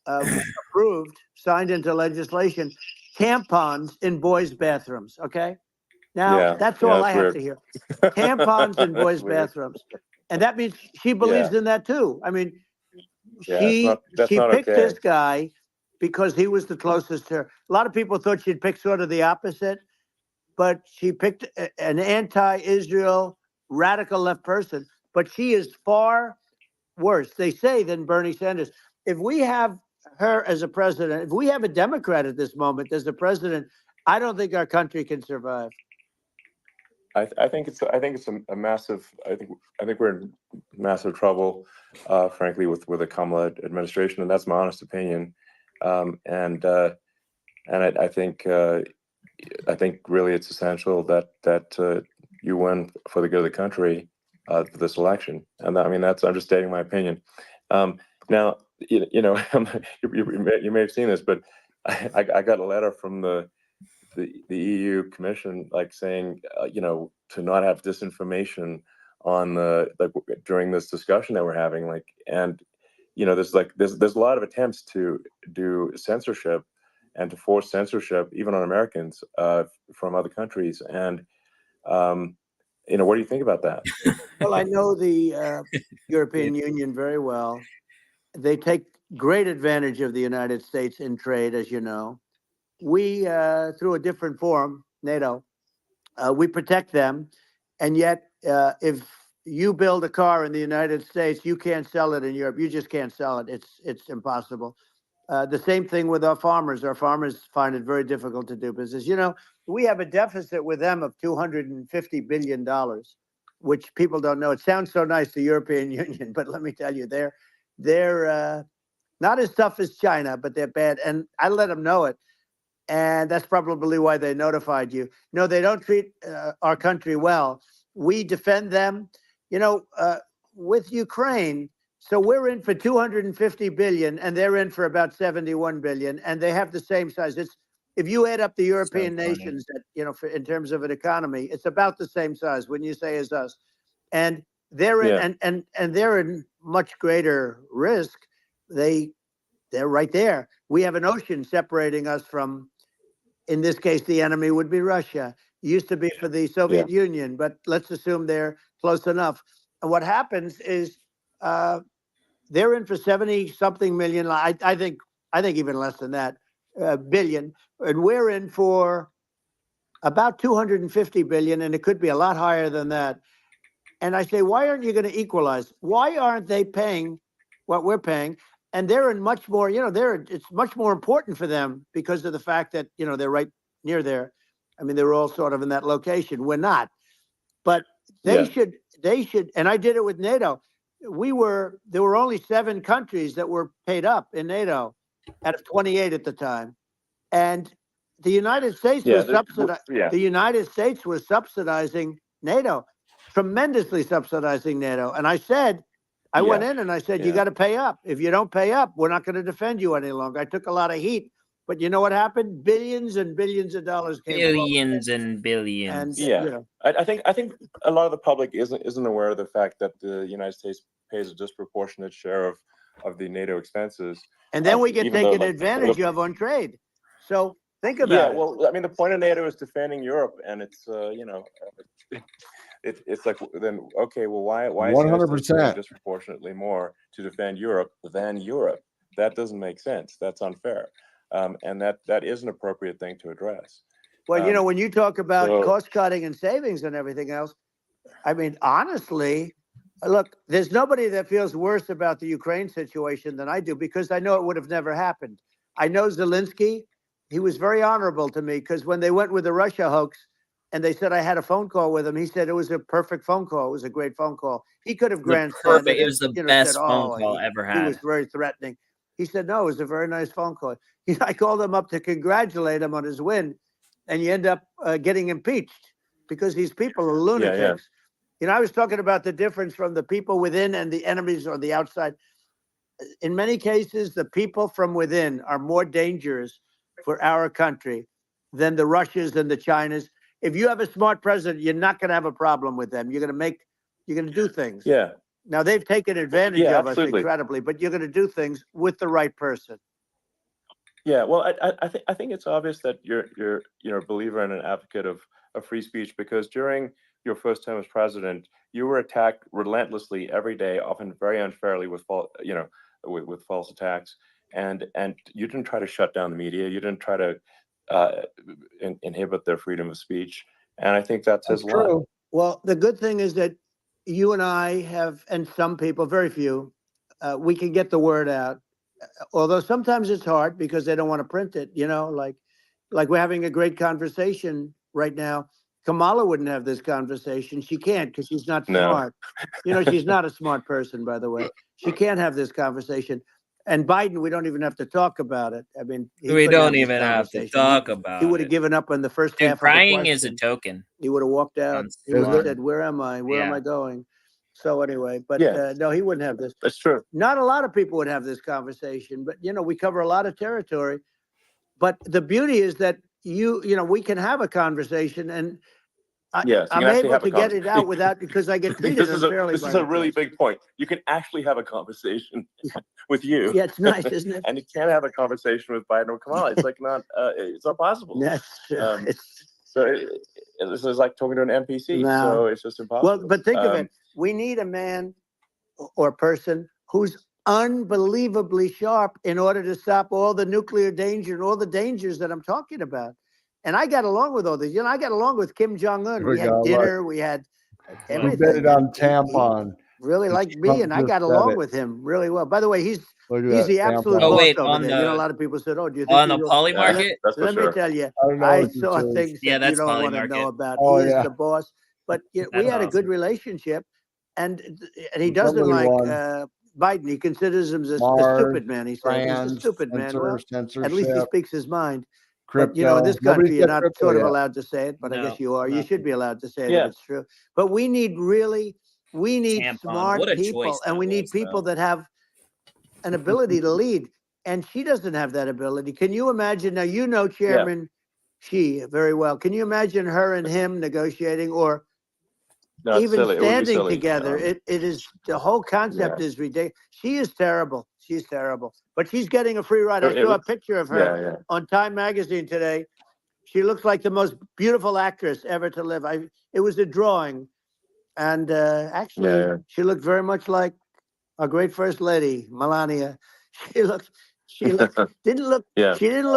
approved, signed into legislation, tampons in boys' bathrooms. Okay, now that's all I have to hear. Tampons in boys' bathrooms, and that means she believes in that too. I mean, she picked this guy because he was the closest to her. A lot of people thought she'd pick sort of the opposite, but she picked an anti-Israel radical left person. But she is far worse, they say, than Bernie Sanders. If we have her as a president, if we have a Democrat at this moment as the president, I don't think our country can survive. I think it's a massive. I think we're in massive trouble, frankly, with the Kamala administration, and that's my honest opinion. And I think really it's essential that you win for the good of the country for this election. And I'm just stating my opinion. Now, you may have seen this, but I got a letter from the EU Commission, saying, to not have disinformation on during this discussion that we're having, and there's a lot of attempts to do censorship and to force censorship even on Americans from other countries. And what do you think about that? Well, I know the European Union very well. They take great advantage of the United States in trade, as you know. We, through a different forum, NATO, we protect them. And yet, if you build a car in the United States, you can't sell it in Europe. You just can't sell it. It's impossible. The same thing with our farmers. Our farmers find it very difficult to do business. We have a deficit with them of $250 billion, which people don't know. It sounds so nice, the European Union, but let me tell you, their Not as tough as China, but they're bad. And I let them know it. And that's probably why they notified you. No, they don't treat our country well. We defend them, with Ukraine. So we're in for 250 billion and they're in for about 71 billion. And they have the same size. If you add up the European nations that, in terms of an economy, it's about the same size when you say as us. And they're in and they're in much greater risk. They're right there. We have an ocean separating us from, in this case, the enemy would be Russia. It used to be for the Soviet Union, but let's assume they're close enough. And what happens is they're in for 70-something million. I think even less than that, billion. And we're in for about 250 billion, and it could be a lot higher than that. And I say, why aren't you going to equalize? Why aren't they paying what we're paying? And they're in much more, it's much more important for them because of the fact that, they're right near there. I mean, they're all sort of in that location. We're not. But they should, and I did it with NATO. There were only 7 countries that were paid up in NATO out of 28 at the time. And the United States was the United States was subsidizing NATO, tremendously subsidizing NATO. And I said, I went in and I said, you got to pay up. If you don't pay up, we're not going to defend you any longer. I took a lot of heat, but you know what happened? Billions and billions of dollars came. Billions and billions. And, I think a lot of the public isn't aware of the fact that the United States pays a disproportionate share of the NATO expenses. And then we get taken advantage of on trade. So think about it. Well, I mean, the point of NATO is defending Europe, and it's it's like, then okay, well, why 100% disproportionately more to defend Europe than Europe? That doesn't make sense. That's unfair, and that is an appropriate thing to address. Well, when you talk about cost cutting and savings and everything else, I mean, honestly, look, there's nobody that feels worse about the Ukraine situation than I do, because I know it would have never happened. I know Zelensky. He was very honorable to me, because when they went with the Russia hoax and they said I had a phone call with him, he said it was a perfect phone call. It was a great phone call. He could have grandstanded it. It was the best phone call ever had. He was very threatening. He said, no, it was a very nice phone call. I called him up to congratulate him on his win, and you end up getting impeached because these people are lunatics. I was talking about the difference from the people within and the enemies on the outside. In many cases, the people from within are more dangerous for our country than the Russians and the Chinas. If you have a smart president, you're not going to have a problem with them. You're going to do things. Yeah. Now they've taken advantage of us incredibly, but you're going to do things with the right person. Yeah. Well, I think it's obvious that you're a believer and an advocate of free speech, because during your first term as president, you were attacked relentlessly every day, often very unfairly with false attacks. And you didn't try to shut down the media. You didn't try to inhibit their freedom of speech. And I think that says a lot. Well, the good thing is that you and I have, and some people, very few, we can get the word out. Although sometimes it's hard because they don't want to print it, like we're having a great conversation right now. Kamala wouldn't have this conversation. She can't, because she's not smart. She's not a smart person, by the way. She can't have this conversation. And Biden, we don't even have to talk about it. I mean, we don't even have to talk about it. He would have given up on the first half. Crying is a token. He would have walked out. He would have said, "Where am I? Where am I going?" So anyway, but no, he wouldn't have this. That's true. Not a lot of people would have this conversation, but we cover a lot of territory. But the beauty is that we can have a conversation, and I'm able to get it out without, because I get treated unfairly. This is a really big point. You can actually have a conversation with you. Yeah, it's nice, isn't it? And you can't have a conversation with Biden or Kamala. It's like it's not possible. Yes. This is like talking to an NPC. No. So it's just impossible. Well, but think of it. We need a man or person who's unbelievably sharp in order to stop all the nuclear danger and all the dangers that I'm talking about. And I got along with all these. I got along with Kim Jong-un. We had dinner. We had everything. We betted on tampon. Really liked me, and I got along with him really well. By the way, he's the absolute boss over there. A lot of people said, "Oh, do you think on the poly market?" Let me tell you, I saw things that you don't want to know about. He is the boss. But we had a good relationship, and he doesn't like Biden. He considers him a stupid man. He said he's a stupid man. Well, at least he speaks his mind. But you know, in this country, you're not sort of allowed to say it, but I guess you are. You should be allowed to say it if it's true. But we need smart people, and we need people that have an ability to lead. And she doesn't have that ability. Can you imagine? Now, you know Chairman Xi very well. Can you imagine her and him negotiating, or even standing together? It is, the whole concept is ridiculous. She is terrible. She's terrible. But she's getting a free ride. I saw a picture of her on Time Magazine today. She looks like the most beautiful actress ever to live. It was a drawing. And actually, she looked very much like our great First Lady, Melania. She didn't look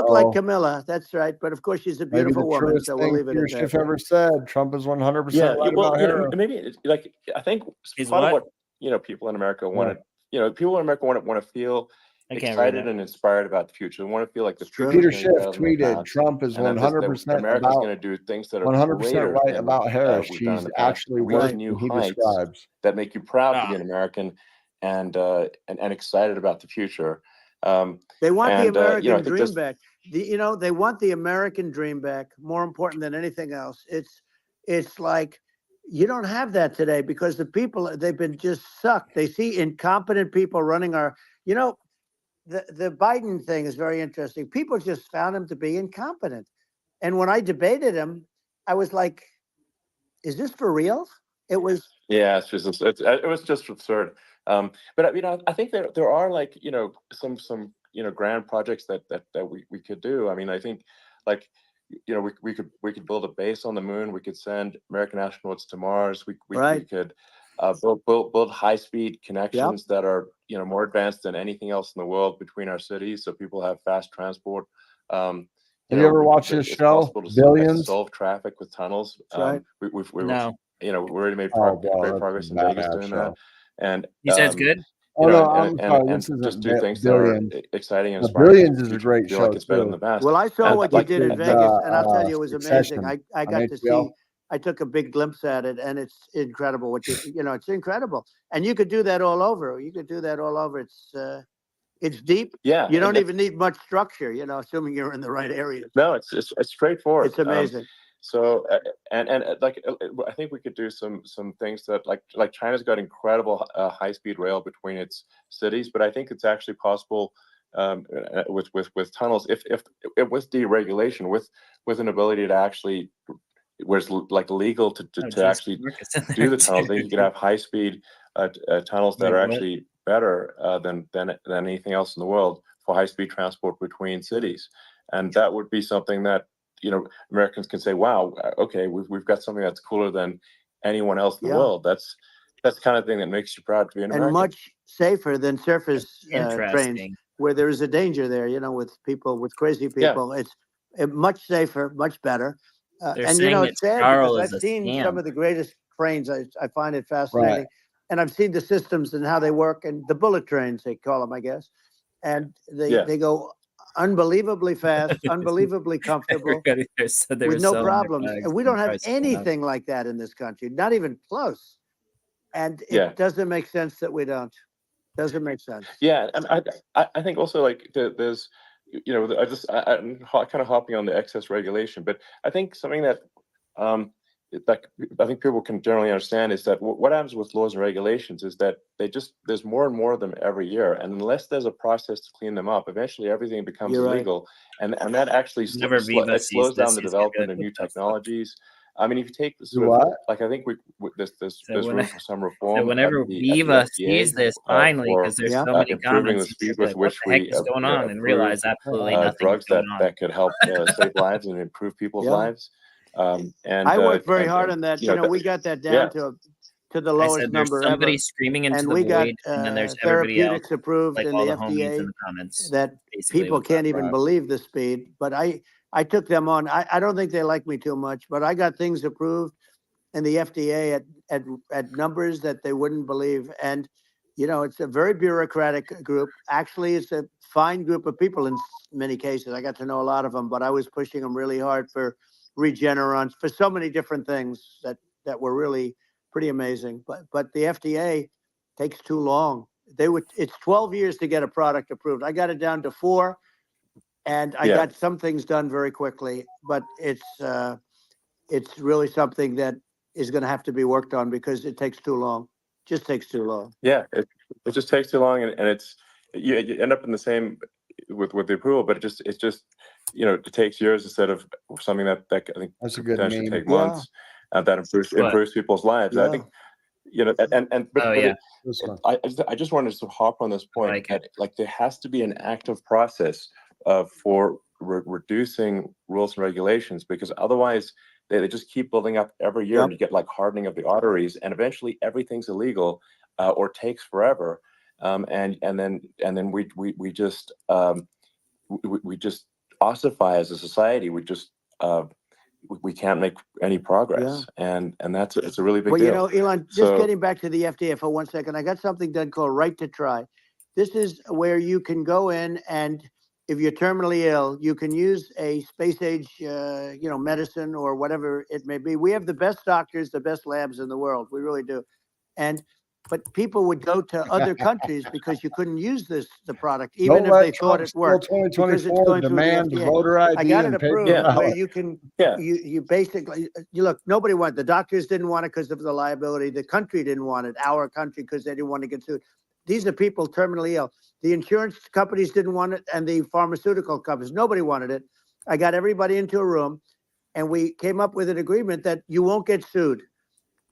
like Camilla. That's right. But of course, she's a beautiful woman. So we'll leave it at that. Schiff ever said Trump is 100% right about her. Maybe like, I think part of what, you know, people in America want to feel excited and inspired about the future. They want to feel like the future. Peter Schiff tweeted Trump is 100% America's going to do things that are 100% right about Harris. She's actually working new he heights describes that make you proud to be an American and excited about the future. They want the American dream back. They want the American dream back. More important than anything else. It's like, you don't have that today because the people, they've been just sucked. They see incompetent people running our, the Biden thing is very interesting. People just found him to be incompetent. And when I debated him, I was like, is this for real? It was. Yeah, it was just absurd. But I think there are like, some grand projects that we could do. I mean, I think like, we could build a base on the moon. We could send American astronauts to Mars. We could build high-speed connections that are more advanced than anything else in the world between our cities, so people have fast transport. Have you ever watched this show, Billions? Solve traffic with tunnels. Right. We already made great progress in Vegas doing that. And you said it's good. I'm sorry. This isn't just do things Billions. that are exciting and inspiring. Billions is a great show. Like it's better than the best. Well, I saw what you did in Vegas, and I'll tell you, it was Succession amazing. I got to see. I took a big glimpse at it, and it's incredible. It's incredible, and you could do that all over. It's deep. Yeah, you don't even need much structure. Assuming you're in the right area. No, it's straightforward. It's amazing. So and like I think we could do some things that like China's got incredible high-speed rail between its cities, but I think it's actually possible with tunnels if with deregulation, with an ability to actually, where it's like legal to actually do the tunnels. Then you could have high-speed tunnels that are actually better than anything else in the world for high-speed transport between cities, and that would be something that Americans can say, wow, okay, we've got something that's cooler than anyone else in the world. That's the kind of thing that makes you proud to be an American. And much safer than surface trains, where there is a danger there, with people, with crazy people. It's much safer, much better. And it's sad because I've seen some of the greatest trains. I find it fascinating. Right. And I've seen the systems and how they work, and the bullet trains, they call them, I guess. And they go unbelievably fast, unbelievably comfortable, with no problems. And we don't have anything like that in this country, not even close. And it doesn't make sense that we don't. Doesn't make sense. Yeah, and I think also like there's, I'm kind of hopping on the excess regulation, but I think something that I think people can generally understand is that what happens with laws and regulations is that there's more and more of them every year, and unless there's a process to clean them up, eventually everything becomes illegal, and that actually slows down the development of new technologies. I mean, if you take this, like I think there's room for some reform. So whenever Viva sees this finally, because there's so many comments, the speed with which what the heck is going on, and realize absolutely nothing drugs that could help save lives and improve people's lives. And I worked very hard on that. We got that down to the lowest number ever. Somebody screaming into the void, and then there's therapeutics approved like in all the FDA in the comments, that people can't even believe the speed. But I took them on. I don't think they like me too much, but I got things approved in the FDA at numbers that they wouldn't believe. And it's a very bureaucratic group. Actually, it's a fine group of people in many cases. I got to know a lot of them, but I was pushing them really hard for Regeneron, for so many different things that were really pretty amazing. But the FDA takes too long. It's 12 years to get a product approved. I got it down to 4, and I got some things done very quickly, but it's really something that is going to have to be worked on because it takes too long. Just takes too long. Yeah, it just takes too long, and it's you end up in the same with the approval, but it's just it takes years instead of something that I think That's a could good potentially name. take months. That improves people's lives. Yeah. I think I just wanted to hop on this point that there has to be an active process for reducing rules and regulations, because otherwise they just keep building up every year, and you get like hardening of the arteries, and eventually everything's illegal or takes forever, and then we just ossify as a society. We can't make any progress, and it's a really big deal. Well, Elon, just getting back to the FDA for 1 second, I got something done called Right to Try. This is where you can go in, and if you're terminally ill, you can use a space age, medicine or whatever it may be. We have the best doctors, the best labs in the world. We really do. But people would go to other countries because you couldn't use the product, even if they thought it worked. 2024 demand voter ID. I got it approved where you can, Yeah. you basically, look, nobody wanted, the doctors didn't want it because of the liability. The country didn't want it, our country, because they didn't want to get sued. These are people terminally ill. The insurance companies didn't want it, and the pharmaceutical companies, nobody wanted it. I got everybody into a room, and we came up with an agreement that you won't get sued.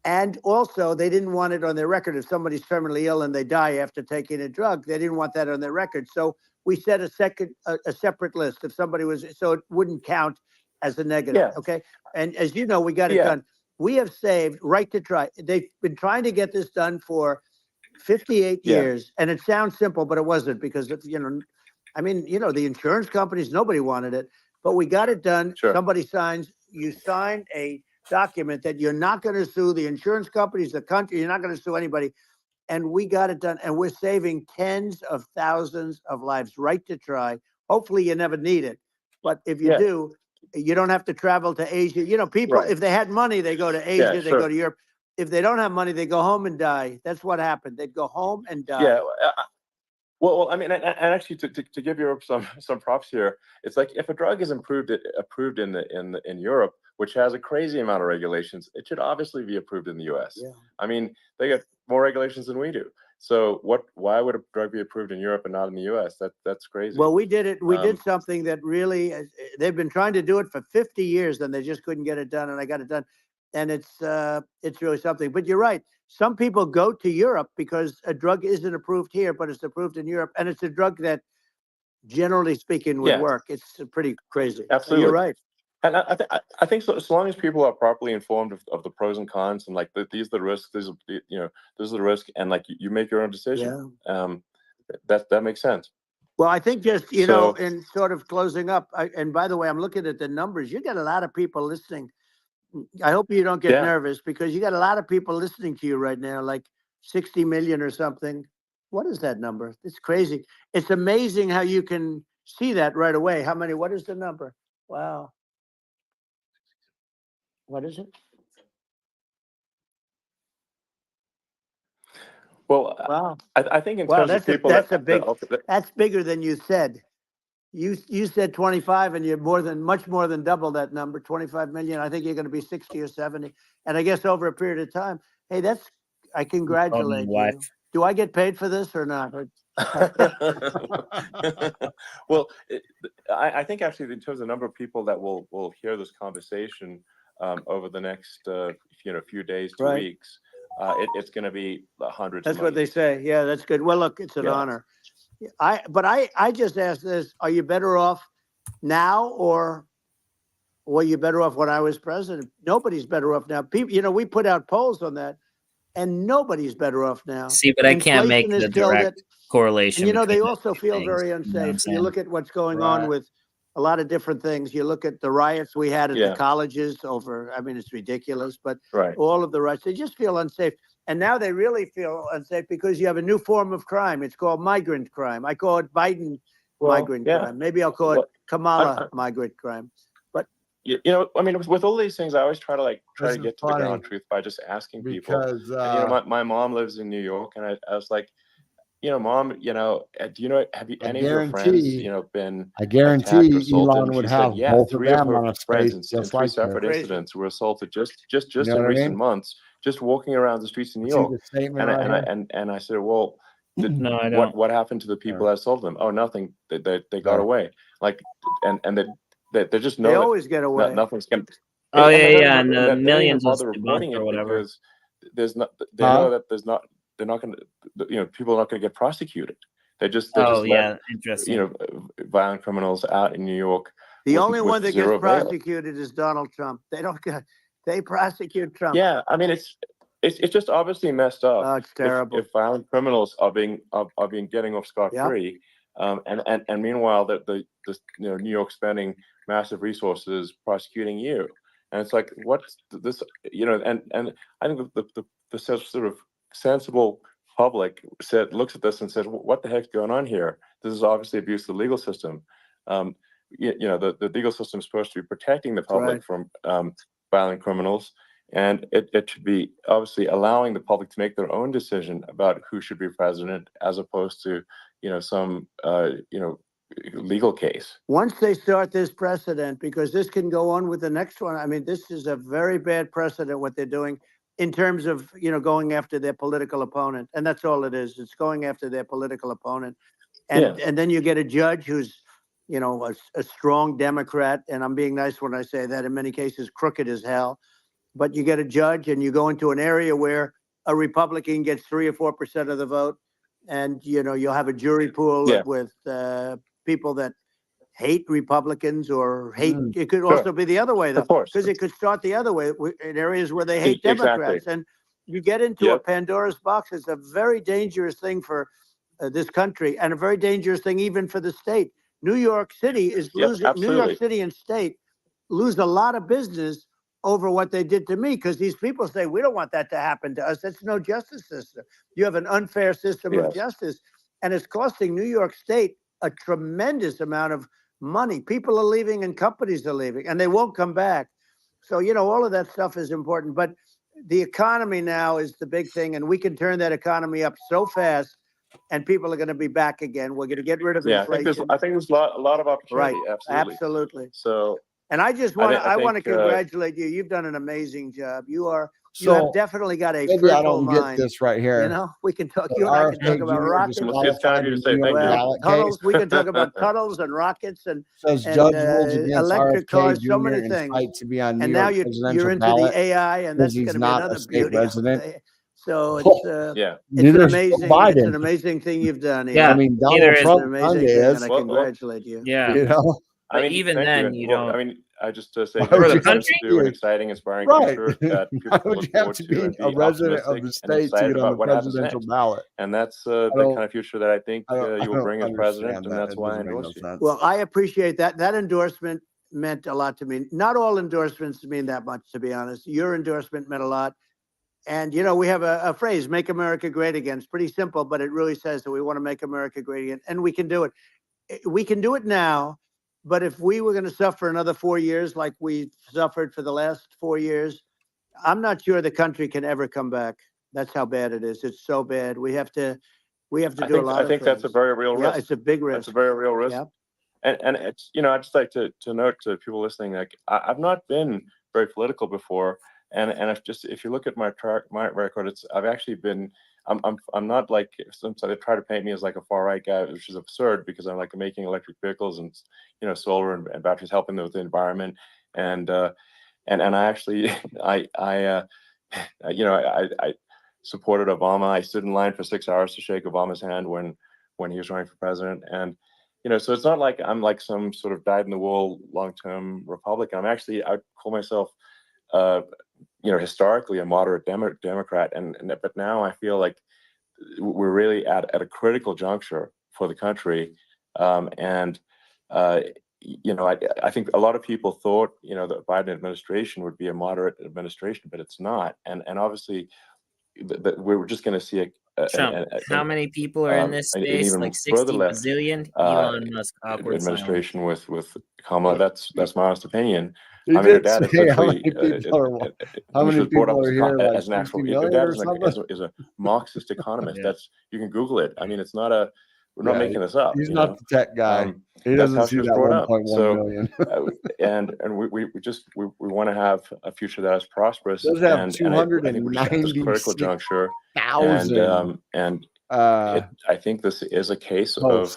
And also, they didn't want it on their record. If somebody's terminally ill and they die after taking a drug, they didn't want that on their record. So we set a separate list. If somebody was, so it wouldn't count as a negative. Yeah. Okay. And as you know, we got it done. We have saved Right to Try. They've been trying to get this done for 58 years, and it sounds simple, but it wasn't, because the insurance companies, nobody wanted it, but we got it done. Sure. Somebody signs. You sign a document that you're not going to sue the insurance companies, the country. You're not going to sue anybody, and we got it done. And we're saving tens of thousands of lives. Right to Try. Hopefully, you never need it, but if you do, you don't have to travel to Asia. People, if they had money, they go to Asia, they go to Europe. If they don't have money, they go home and die. That's what happened. They'd go home and die. Yeah. Well, I mean, and actually, to give Europe some props here, it's like if a drug is approved in Europe, which has a crazy amount of regulations, it should obviously be approved in the U.S. Yeah. I mean, they got more regulations than we do. So why would a drug be approved in Europe and not in the U.S.? That's crazy. Well, we did it. We did something that really, they've been trying to do it for 50 years, and they just couldn't get it done, and I got it done. And it's really something. But you're right. Some people go to Europe because a drug isn't approved here, but it's approved in Europe, and it's a drug that, generally speaking, would work. It's pretty crazy. Absolutely, you're right. And I think so. As long as people are properly informed of the pros and cons, and like these are the risks, this is the risk, and like you make your own decision. That makes sense. Well, I think just in sort of closing up, and by the way, I'm looking at the numbers. You got a lot of people listening. I hope you don't get nervous, because you got a lot of people listening to you right now, like 60 million or something. What is that number? It's crazy. It's amazing how you can see that right away. How many? What is the number? Wow. What is it? Well, wow. I think in terms of people, that's bigger than you said. You said 25, and you're much more than double that number, 25 million. I think you're going to be 60 or 70. And I guess over a period of time, hey, I congratulate you. Do I get paid for this or not? Well, I think actually in terms of the number of people that will hear this conversation over the next few days to weeks, it's going to be hundreds. That's what they say. Yeah, that's good. Well, look, it's an honor. I just asked this: are you better off now, or were you better off when I was president? Nobody's better off now. People, we put out polls on that, and nobody's better off now. See, but I can't make the direct correlation. And, they also feel very unsafe. You look at what's going on with a lot of different things. You look at the riots we had at the colleges over. I mean, it's ridiculous, but all of the riots, they just feel unsafe. And now they really feel unsafe because you have a new form of crime. It's called migrant crime. I call it Biden migrant crime. Maybe I'll call it Kamala migrant crime. But I mean, with all these things, I always try to get to the ground truth by just asking people. And, my mom lives in New York, and I was like, Mom, do you know, have you, any of your friends, been I attacked or guarantee assaulted? Elon And would she said, have yeah, both of 3 of them her on a friends space in just 3 like separate this. incidents were assaulted just You know in what I recent mean? months, just walking around the streets in New See York. the statement right here? And I said, well, No, I don't. what happened to the people that assaulted them? Oh, nothing. They got Sorry. away. Like, and they just know They that always get away. nothing's going. Oh And yeah, they don't and even, the they don't even millions was bother reporting debunked or it whatever. because there's not. They know that they're not going to. People are not going to get prosecuted. They just let interesting. violent criminals out in New York. The only one that gets zero bail. prosecuted is Donald Trump. They prosecute Trump. Yeah, I mean it's just obviously messed up. Oh, it's terrible. If violent criminals are being getting off scot-free, and meanwhile the New York spending massive resources prosecuting you, and it's like what's this, and I think the sort of sensible public looks at this and says, what the heck's going on here? This is obviously abuse of the legal system. The legal system is supposed to be protecting the public from violent criminals, and it should be obviously allowing the public to make their own decision about who should be president, as opposed to some legal case. Once they start this precedent, because this can go on with the next one. I mean, this is a very bad precedent what they're doing in terms of going after their political opponent, and that's all it is. It's going after their political opponent, and then you get a judge who's a strong Democrat, and I'm being nice when I say that. In many cases, crooked as hell. But you get a judge, and you go into an area where a Republican gets 3 or 4% of the vote, and you'll have a jury pool with people that hate Republicans or hate. It could also be the other way, though, because it could start the other way in areas where they hate Democrats, and you get into a Pandora's box. It's a very dangerous thing for this country, and a very dangerous thing even for the state. New York City is losing. New York City and state lose a lot of business over what they did to me, because these people say, we don't want that to happen to us. That's no justice system. You have an unfair system of justice, and it's costing New York State a tremendous amount of money. People are leaving and companies are leaving, and they won't come back. So, all of that stuff is important. But the economy now is the big thing, and we can turn that economy up so fast, and people are going to be back again. We're going to get rid of inflation. I think there's a lot of opportunity. Right. Absolutely. So. And I just want I want to congratulate you. You've done an amazing job. You have definitely got a maybe I fertile don't mind. get this right here. We can talk. You and I can talk about rockets. It's time for you to say thank you. Tunnels. We can talk about tunnels and rockets and electric cars. So many things. To be on and now you're into the AI, and that's going to be another beauty. So it's an amazing thing you've done. Yeah, I mean, Donald Trump is an amazing thing, and I congratulate you. Yeah, I mean, even then, you don't. I mean, I just say for the country, do an exciting, inspiring future that people look forward to, and be a resident of the state to get on the presidential ballot. And that's the kind of future that I think you will bring as president, and that's why I endorse you. Well, I appreciate that. That endorsement meant a lot to me. Not all endorsements mean that much, to be honest. Your endorsement meant a lot. And, we have a phrase, make America great again. It's pretty simple, but it really says that we want to make America great again. And we can do it. We can do it now. But if we were going to suffer another 4 years like we suffered for the last 4 years, I'm not sure the country can ever come back. That's how bad it is. It's so bad. We have to do a lot of things. I think that's a very real risk. Yeah, it's a big risk. It's a very real risk. Yep. And it's, I'd just like to note to people listening, like I've not been very political before. And if you look at my record, I've actually been, I'm not like, some they try to paint me as like a far right guy, which is absurd, because I'm like making electric vehicles and solar and batteries, helping with the environment, and I actually I supported Obama. I stood in line for 6 hours to shake Obama's hand when he was running for president, and so it's not like I'm like some sort of dyed-in-the-wool long-term Republican. I'd call myself historically a moderate Democrat, but now I feel like we're really at a critical juncture for the country, and I think a lot of people thought the Biden administration would be a moderate administration, but it's not, and obviously we're just going to see Trump. How many people are in this and space? even Like further 60 left bazillion? Elon Musk, awkward silence. administration with Kamala. That's my honest opinion. He I mean, her did dad is say literally how many people are here, like as an 60 actual. Her million dad or is something? is a Marxist economist. Yeah. That's, you can Google it. I mean, it's not a. We're not making this up. He's not the tech guy. He That's doesn't how see she was that brought up. 1.1 So, million. and we want to have a future that is prosperous. Does have and I think we're just at this critical juncture. And I think this is a case of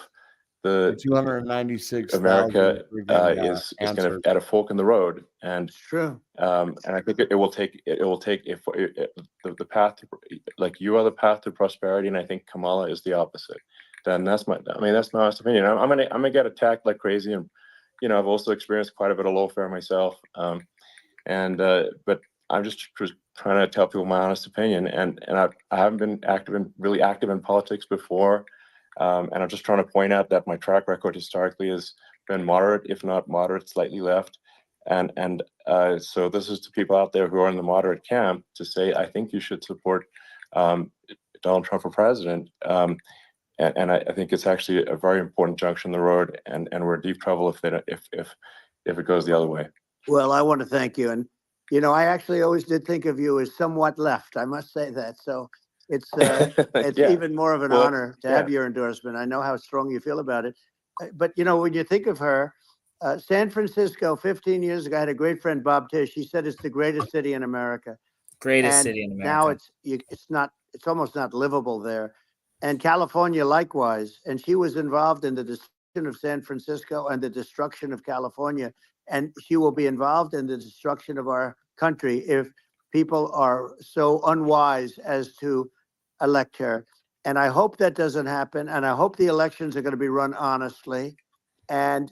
the 296 America is going to at a fork in the road, and true. And I think it will take the path to, like, you are the path to prosperity, and I think Kamala is the opposite. Then that's my honest opinion. I'm gonna get attacked like crazy, and I've also experienced quite a bit of lawfare myself. But I'm just trying to tell people my honest opinion, and I haven't been really active in politics before. And I'm just trying to point out that my track record historically has been moderate, if not moderate, slightly left. And so this is to people out there who are in the moderate camp to say, I think you should support Donald Trump for president. And I think it's actually a very important junction in the road, and we're in deep trouble if it goes the other way. Well, I want to thank you. And, I actually always did think of you as somewhat left. I must say that. So it's even more of an honor to have your endorsement. I know how strong you feel about it. But, when you think of her, San Francisco 15 years ago, I had a great friend, Bob Tish. He said it's the greatest city in America. Greatest city in America. Now it's almost not livable there. And California likewise. And she was involved in the destruction of San Francisco and the destruction of California. And she will be involved in the destruction of our country if people are so unwise as to elect her. And I hope that doesn't happen. And I hope the elections are going to be run honestly. And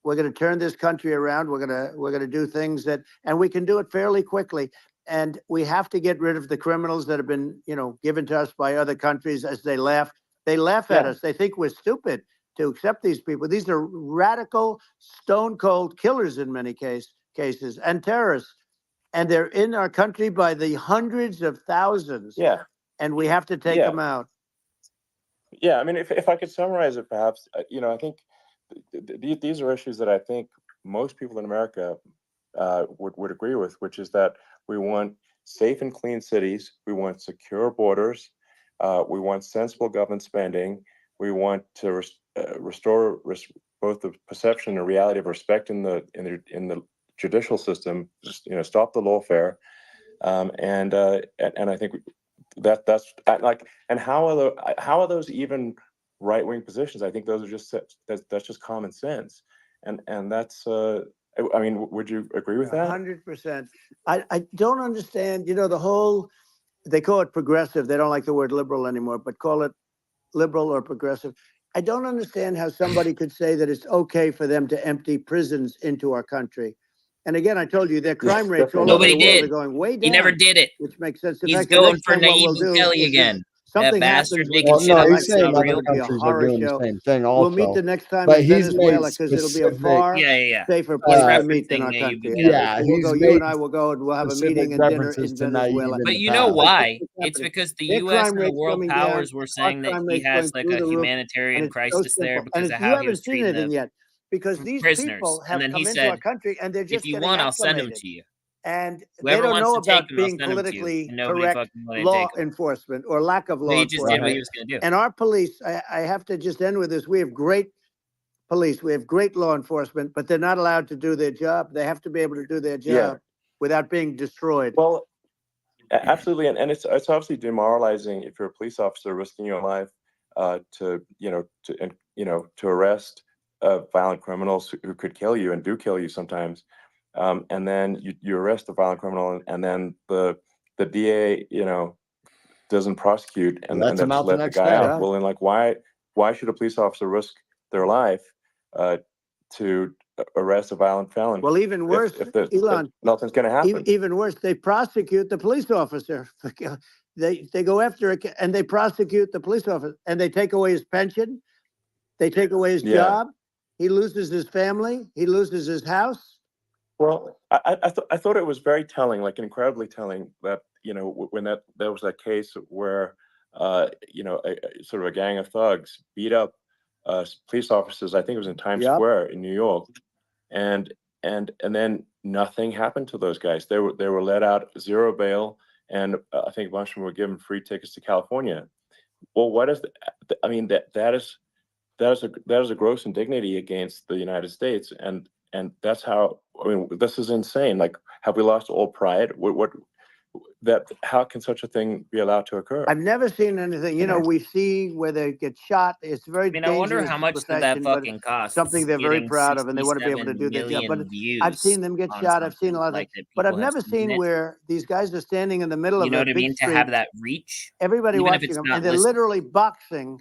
we're going to turn this country around. We're going to do things and we can do it fairly quickly. And we have to get rid of the criminals that have been, given to us by other countries as they laugh. They laugh at us. They think we're stupid to accept these people. These are radical, stone cold killers in many cases and terrorists. And they're in our country by the hundreds of thousands. Yeah. And we have to take them out. Yeah. I mean, if I could summarize it, perhaps, I think these are issues that I think most people in America would agree with, which is that we want safe and clean cities. We want secure borders. We want sensible government spending. We want to restore both the perception and reality of respect in the judicial system. Just stop the lawfare, and I think that's like. And how are those even right-wing positions? I think those are that's just common sense, and that's. I mean, would you agree with that? 100%. I don't understand, the whole, they call it progressive. They don't like the word liberal anymore, but call it liberal or progressive. I don't understand how somebody could say that it's okay for them to empty prisons into our country. And again, I told you their crime rates all over the world are going way down. He never did it. Which makes sense. He's going for Nayib Kelly again. Something bastard happens. He's saying other countries are doing the same thing also. We'll meet the next time in Venezuela because it'll be a far safer place to meet than our country. Yeah, we'll go. You and I will go, and we'll have a meeting and dinner in Venezuela. But you know why? It's because the U.S. and the world powers were saying that he has like a humanitarian crisis there because of how he was treating the because these prisoners. people have and then come he into said, our country and they're just if you want, I'll send them to you. And whoever they don't know about them, being politically correct law enforcement or lack of law enforcement. He just did what he was going to do. And our police, I have to just end with this. We have great police. We have great law enforcement, but they're not allowed to do their job. They have to be able to do their job without being destroyed. Well, absolutely. And it's obviously demoralizing if you're a police officer risking your life to arrest violent criminals who could kill you and do kill you sometimes. And then you arrest the violent criminal, and then the DA, doesn't prosecute, and then just let the guy out. Well, then, like, why should a police officer risk their life to arrest a violent felon? Well, even worse, Elon, if nothing's going to happen. Even worse, they prosecute the police officer. They go after it, and they prosecute the police officer, and they take away his pension. They take away his job. He loses his family. He loses his house. Well, I thought it was very telling, like incredibly telling, that when there was that case where sort of a gang of thugs beat up police officers. I think it was in Times Square in New York, and then nothing happened to those guys. They were let out, zero bail, and I think a bunch of them were given free tickets to California. Well, what is I mean, that is a gross indignity against the United States, and that's how, I mean, this is insane. Like, have we lost all pride? How can such a thing be allowed to occur? I've never seen anything. We see where they get shot. It's very dangerous. I wonder how much did that fucking cost. Something they're very proud of, and they want to be able to do their job. But I've seen them get shot. I've seen a lot of things. But I've never seen where these guys are standing in the middle of a big street. To have that reach. Everybody watching them, and they're literally boxing,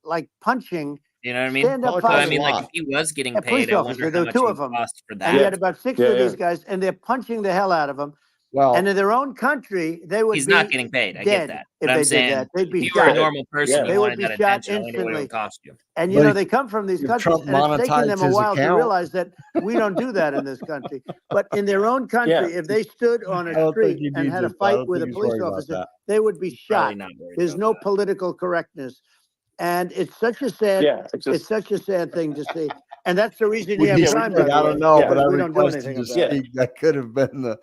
like punching. You know what I mean? I mean, like, if he was getting paid, I wonder how much it would cost for that. And you had about 6 of these guys, and they're punching the hell out of them. Well, and in their own country, they would he's be not getting paid. I get that. If I'm they saying, did that, they'd be if shot. you were a normal person, they would be shot instantly. It cost you. And they come from these countries, and it's taking them a while to realize that we don't do that in this country. But in their own country, if they stood on a street and had a fight with a police officer, they would be shot. There's no political correctness. And it's such a sad, it's such a sad thing to see. And that's the reason you have crime. I don't know, but I requested to speak. That could have been the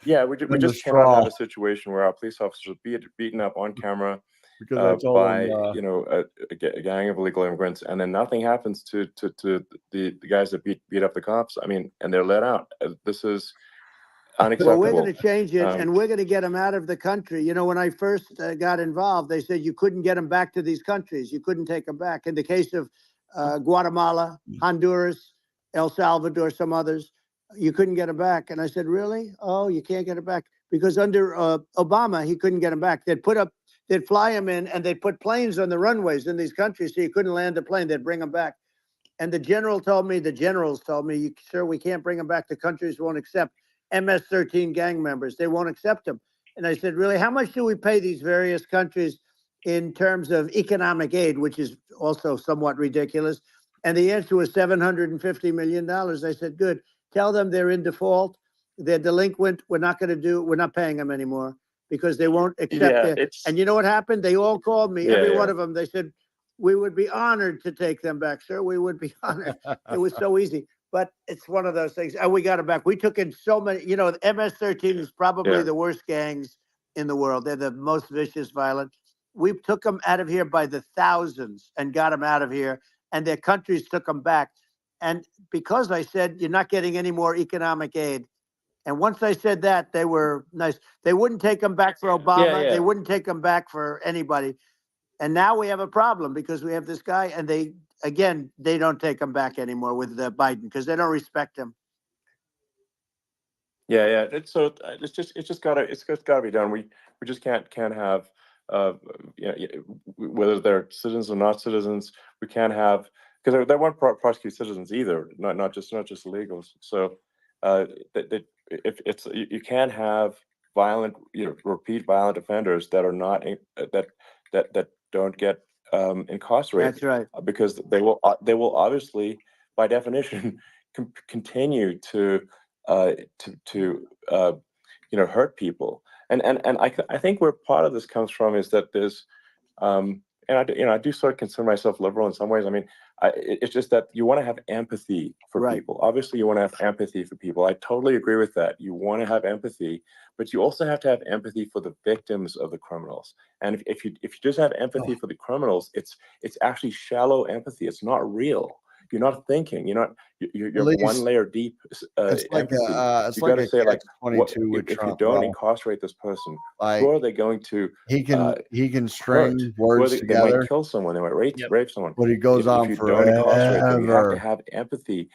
we just cannot have a situation where our police officers are beaten up on camera by a gang of illegal immigrants, and then nothing happens to the guys that beat up the cops. I mean, and they're let out. This is unacceptable. Well, we're going to change it, and we're going to get them out of the country. When I first got involved, they said you couldn't get them back to these countries. You couldn't take them back. In the case of Guatemala, Honduras, El Salvador, some others, you couldn't get them back. And I said, really? Oh, you can't get them back? Because under Obama, he couldn't get them back. They'd fly them in, and they'd put planes on the runways in these countries so you couldn't land a plane. They'd bring them back. And the generals told me, sir, we can't bring them back. The countries won't accept MS-13 gang members. They won't accept them. And I said, really, how much do we pay these various countries in terms of economic aid, which is also somewhat ridiculous? And the answer was $750 million. I said, good. Tell them they're in default. They're delinquent. We're not paying them anymore because they won't accept it. And you know what happened? They all called me, every one of them. They said, we would be honored to take them back, sir. We would be honored. It was so easy. But it's one of those things. And we got it back. We took in so many, the MS-13 is probably the worst gangs in the world. They're the most vicious, violent. We took them out of here by the thousands and got them out of here. And their countries took them back. And because I said, you're not getting any more economic aid. And once I said that, they were nice. They wouldn't take them back for Obama. They wouldn't take them back for anybody. And now we have a problem because we have this guy, and they don't take him back anymore with Biden because they don't respect him. It's just gotta be done. We just can't have whether they're citizens or not citizens. We can't have, because they won't prosecute citizens either, not just illegals. So if it's, you can't have violent, repeat violent offenders that are not that don't get incarcerated. That's right. Because they will obviously, by definition, continue to hurt people. And I think where part of this comes from is that there's and I do sort of consider myself liberal in some ways. I mean, it's just that you want to have empathy for people. Obviously, you want to have empathy for people. I totally agree with that. You want to have empathy, but you also have to have empathy for the victims of the criminals. And if you just have empathy for the criminals, it's actually shallow empathy. It's not real. You're not thinking. You're one layer deep. It's like you got to say, like, if you don't incarcerate this person, who are they going to? He can string words together. They might kill someone. They might rape someone. But he goes on forever. Don't incarcerate them, you have to have empathy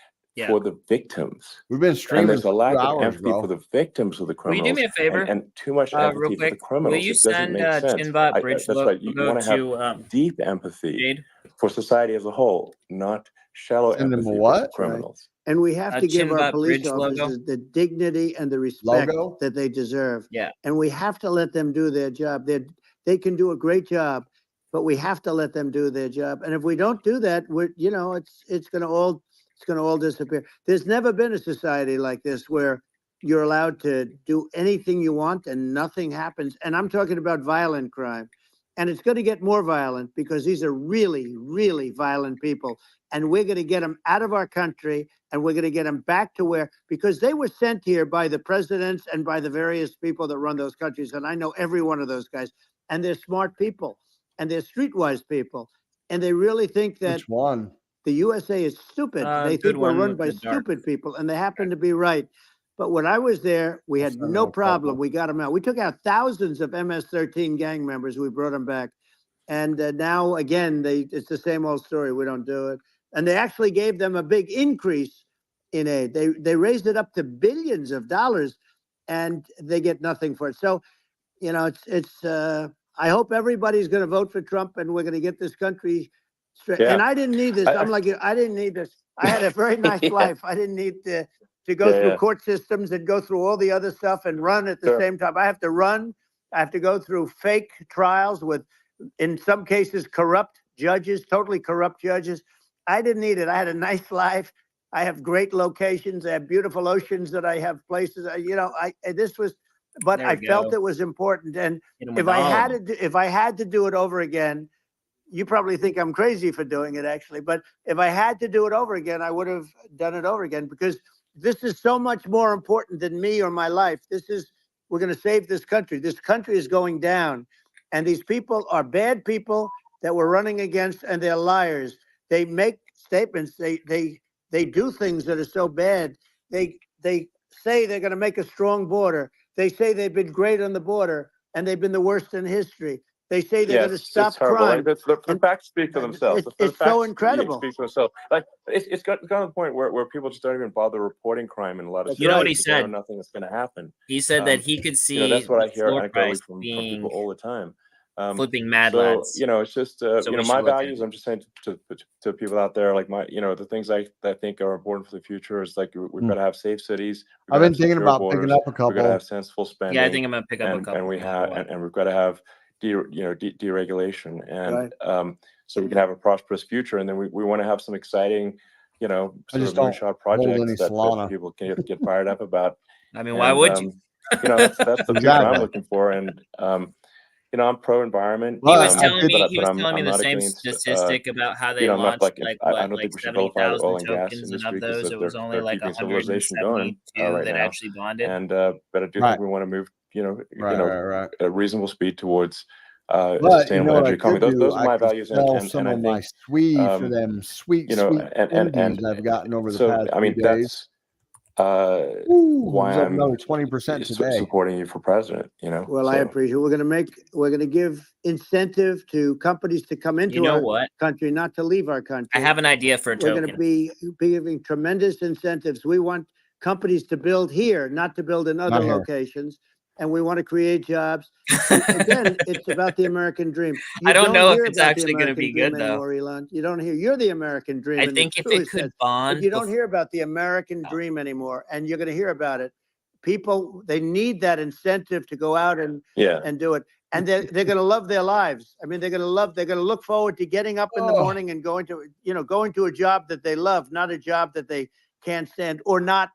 for the victims. We've been streaming. And there's a lack of empathy for the victims of the criminals. Will you do me a favor? And too much empathy for the criminals. Will you send Chinbot Bridge That's right. You want to have deep empathy for society as a whole, not shallow empathy for criminals. Right. And we have to give our police officers the dignity and the respect that they deserve. Yeah. And we have to let them do their job. They can do a great job, but we have to let them do their job. And if we don't do that, it's going to all disappear. There's never been a society like this where you're allowed to do anything you want and nothing happens. And I'm talking about violent crime. And it's going to get more violent because these are really, really violent people. And we're going to get them out of our country, and we're going to get them back to where, because they were sent here by the presidents and by the various people that run those countries. And I know every one of those guys, and they're smart people, and they're streetwise people. And they really think that Which one? The USA is stupid. They think we're run by stupid people, and they happen to be right. But when I was there, we had no problem. We got them out. We took out thousands of MS-13 gang members. We brought them back. And now, again, it's the same old story. We don't do it. And they actually gave them a big increase in aid. They raised it up to billions of dollars, and they get nothing for it. So, you know, I hope everybody's going to vote for Trump, and we're going to get this country straight. Yeah. And I didn't need this. I'm like, I didn't need this. I had a very nice life. I didn't need to go through court systems and go through all the other stuff and run at the same time. I have to run. I have to go through fake trials with, in some cases, corrupt judges, totally corrupt judges. I didn't need it. I had a nice life. I have great locations. I have beautiful oceans that I have places. But I felt it was important. And if I had to do it over again, you probably think I'm crazy for doing it, actually. But if I had to do it over again, I would have done it over again, because this is so much more important than me or my life. We're going to save this country. This country is going down. And these people are bad people that we're running against, and they're liars. They make statements. They do things that are so bad. They say they're going to make a strong border. They say they've been great on the border, and they've been the worst in history. They say they're going to stop crime. Like, the facts speak for themselves. It's so incredible. Speak for themselves. Like it's got to the point where people just don't even bother reporting crime in a lot of. You know what he said? Nothing is going to happen. He said that he could see. That's what I hear anecdotally from people all the time. Flipping mad lads. It's just my values. I'm just saying to people out there, like the things I think are important for the future is like we've got to have safe cities. I've been thinking about picking up a couple. We've got to have sensible spending. Yeah, I think I'm gonna pick up a couple. And we've got to have deregulation, and so we can have a prosperous future. And then we want to have some exciting, sort of moonshot projects that people can get fired up about. I mean, why would you? That's the future I'm looking for. And I'm pro-environment. He was telling me the same statistic about how they launched like 70,000 tokens, and of those, it was only like 172 that actually bonded. And but I do think we want to move, at a reasonable speed towards sustainable energy economy. Those are my values. And some of my sweet for them, sweet and I've gotten over the past few days. Why I'm another 20% today supporting you for president. Well, I appreciate it. We're going to give incentive to companies to come into our country, not to leave our country. I have an idea for a token. We're going to be giving tremendous incentives. We want companies to build here, not to build in other locations. And we want to create jobs. Again, it's about the American dream. I don't know if it's actually going to be good, though. Elon. You don't hear. You're the American dream. I think if it could bond. But you don't hear about the American dream anymore, and you're going to hear about it. People, they need that incentive to go out and do it. And they're going to love their lives. I mean, they're going to look forward to getting up in the morning and going to a job that they love, not a job that they can't stand, or not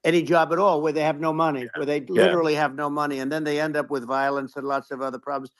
any job at all, where they have no money, where they literally have no money, and then they end up with violence and lots of other problems.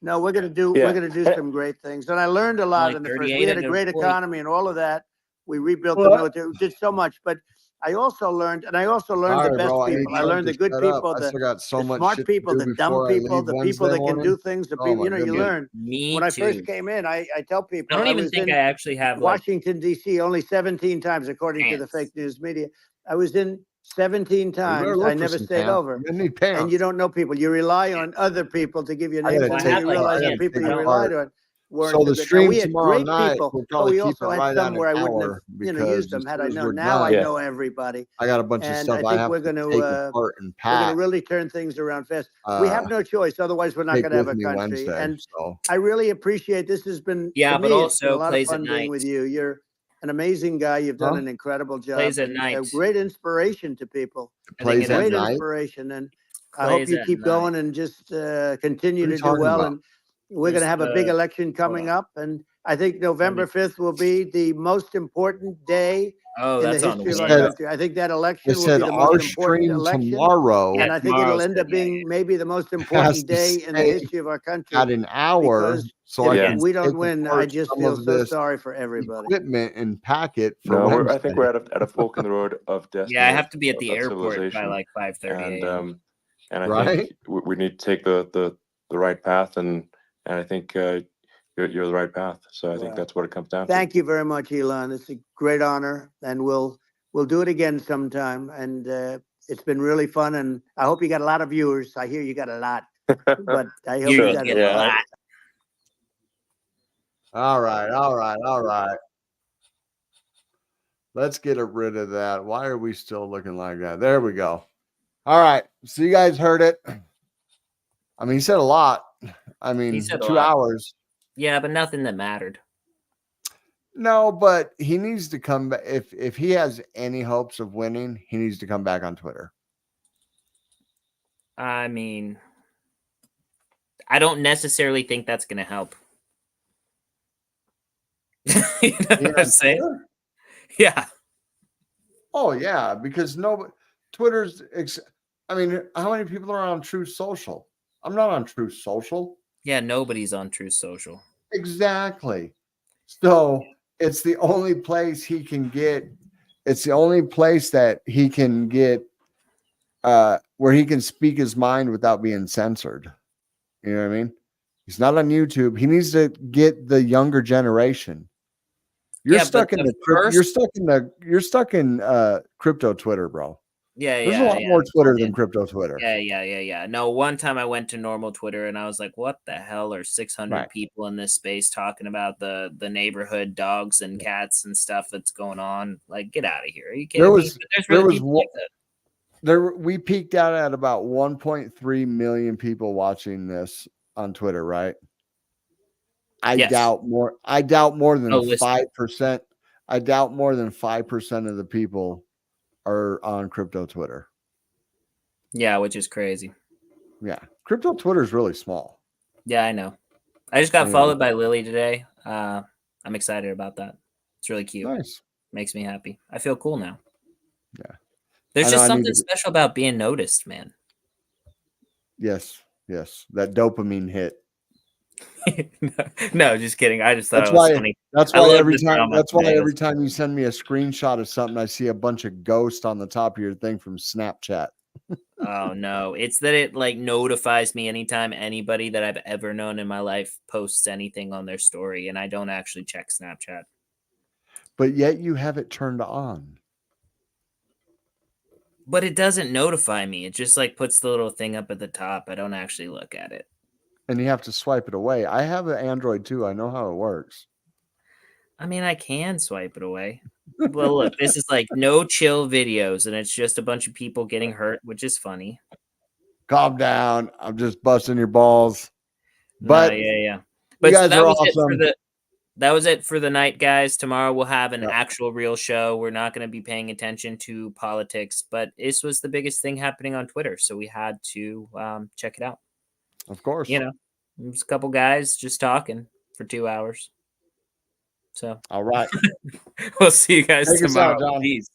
No, we're going to do some great things. And I learned a lot in the first. We had a great economy and all of that. We rebuilt the military. We did so much, but I also learned the best people. I learned the good people, the smart people, the dumb people, the people that can do things. The people, you learn. When I first came in, I tell people. I don't even think I actually have Washington D.C. only 17 times, according to the fake news media. I was in 17 times. I never stayed over. And you don't know people. You rely on other people to give you names. You realize the people you relied on weren't. So the stream we had tomorrow great night, people, but we also had some where I wouldn't have used them had I known. Now I know everybody. I got a bunch of stuff I think we're going to really turn things around fast. We have no choice. Otherwise, we're not going to have a country. And I really appreciate this. Has been but also a lot of fun being with you. You're an amazing guy. You've done an incredible job. Plays at night. A great inspiration to people. Plays at great night. Inspiration. And I hope you keep going and just continue to do well. And we're going to have a big election coming up. And I think November 5th will be the most important day in the history of our country. I think that election will be the most important election tomorrow, and I think it'll end up being maybe the most important day in the history of our country. At an hour, so if we don't win, I just feel so sorry for everybody. Equipment and pack it. No, I think we're at a fork in the road of destiny. Yeah, I have to be at the airport by like 5:30 and I think we need to take the right path, and I think you're the right path. So I think that's what it comes down to. Thank you very much, Elon. It's a great honor, and we'll do it again sometime. And it's been really fun, and I hope you got a lot of viewers. I hear you got a lot, but I hope you got a lot. All right. Let's get rid of that. Why are we still looking like that? There we go. All right. So you guys heard it. I mean, he said a lot. I mean, 2 hours. Yeah, but nothing that mattered. No, but he needs to come back. If he has any hopes of winning, he needs to come back on Twitter. I mean, I don't necessarily think that's going to help. You know what I'm saying? Twitter? Yeah. Oh, yeah, because Twitter's. I mean, how many people are on Truth Social? I'm not on Truth Social. Yeah, nobody's on Truth Social. Exactly. So it's the only place he can get. It's the only place that he can get where he can speak his mind without being censored. You know what I mean? He's not on YouTube. He needs to get the younger generation. You're stuck in crypto Twitter, bro. Yeah, There's a lot more Twitter than crypto Twitter. Yeah. No, one time I went to normal Twitter and I was like, what the hell are 600 people in this space talking about the neighborhood dogs and cats and stuff that's going on? Like, get out of here. Are you kidding me? We peaked out at about 1.3 million people watching this on Twitter, right? I doubt more than 5%. I doubt more than 5% of the people are on crypto Twitter. Yeah, which is crazy. Yeah. Crypto Twitter is really small. Yeah, I know. I just got followed by Lily today. I'm excited about that. It's really cute. Nice. Makes me happy. I feel cool now. Yeah. There's just something special about being noticed, man. Yes. That dopamine hit. No, just kidding. I just thought it was funny. That's why every time you send me a screenshot of something, I see a bunch of ghosts on the top of your thing from Snapchat. Oh no, it's that it like notifies me anytime anybody that I've ever known in my life posts anything on their story, and I don't actually check Snapchat. But yet you have it turned on. But it doesn't notify me. It just like puts the little thing up at the top. I don't actually look at it. And you have to swipe it away. I have an Android too. I know how it works. I mean, I can swipe it away. Well, look, this is like no chill videos, and it's just a bunch of people getting hurt, which is funny. Calm down. I'm just busting your balls. But yeah. But so that was awesome. That was it for the night, guys. Tomorrow we'll have an actual real show. We're not going to be paying attention to politics, but this was the biggest thing happening on Twitter, so we had to check it out. Of course. You know, there's a couple guys just talking for 2 hours. So, all right. We'll see you guys tomorrow. Peace.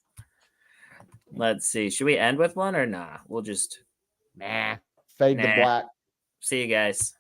Let's see. Should we end with one or nah? We'll just fade to black. See you guys.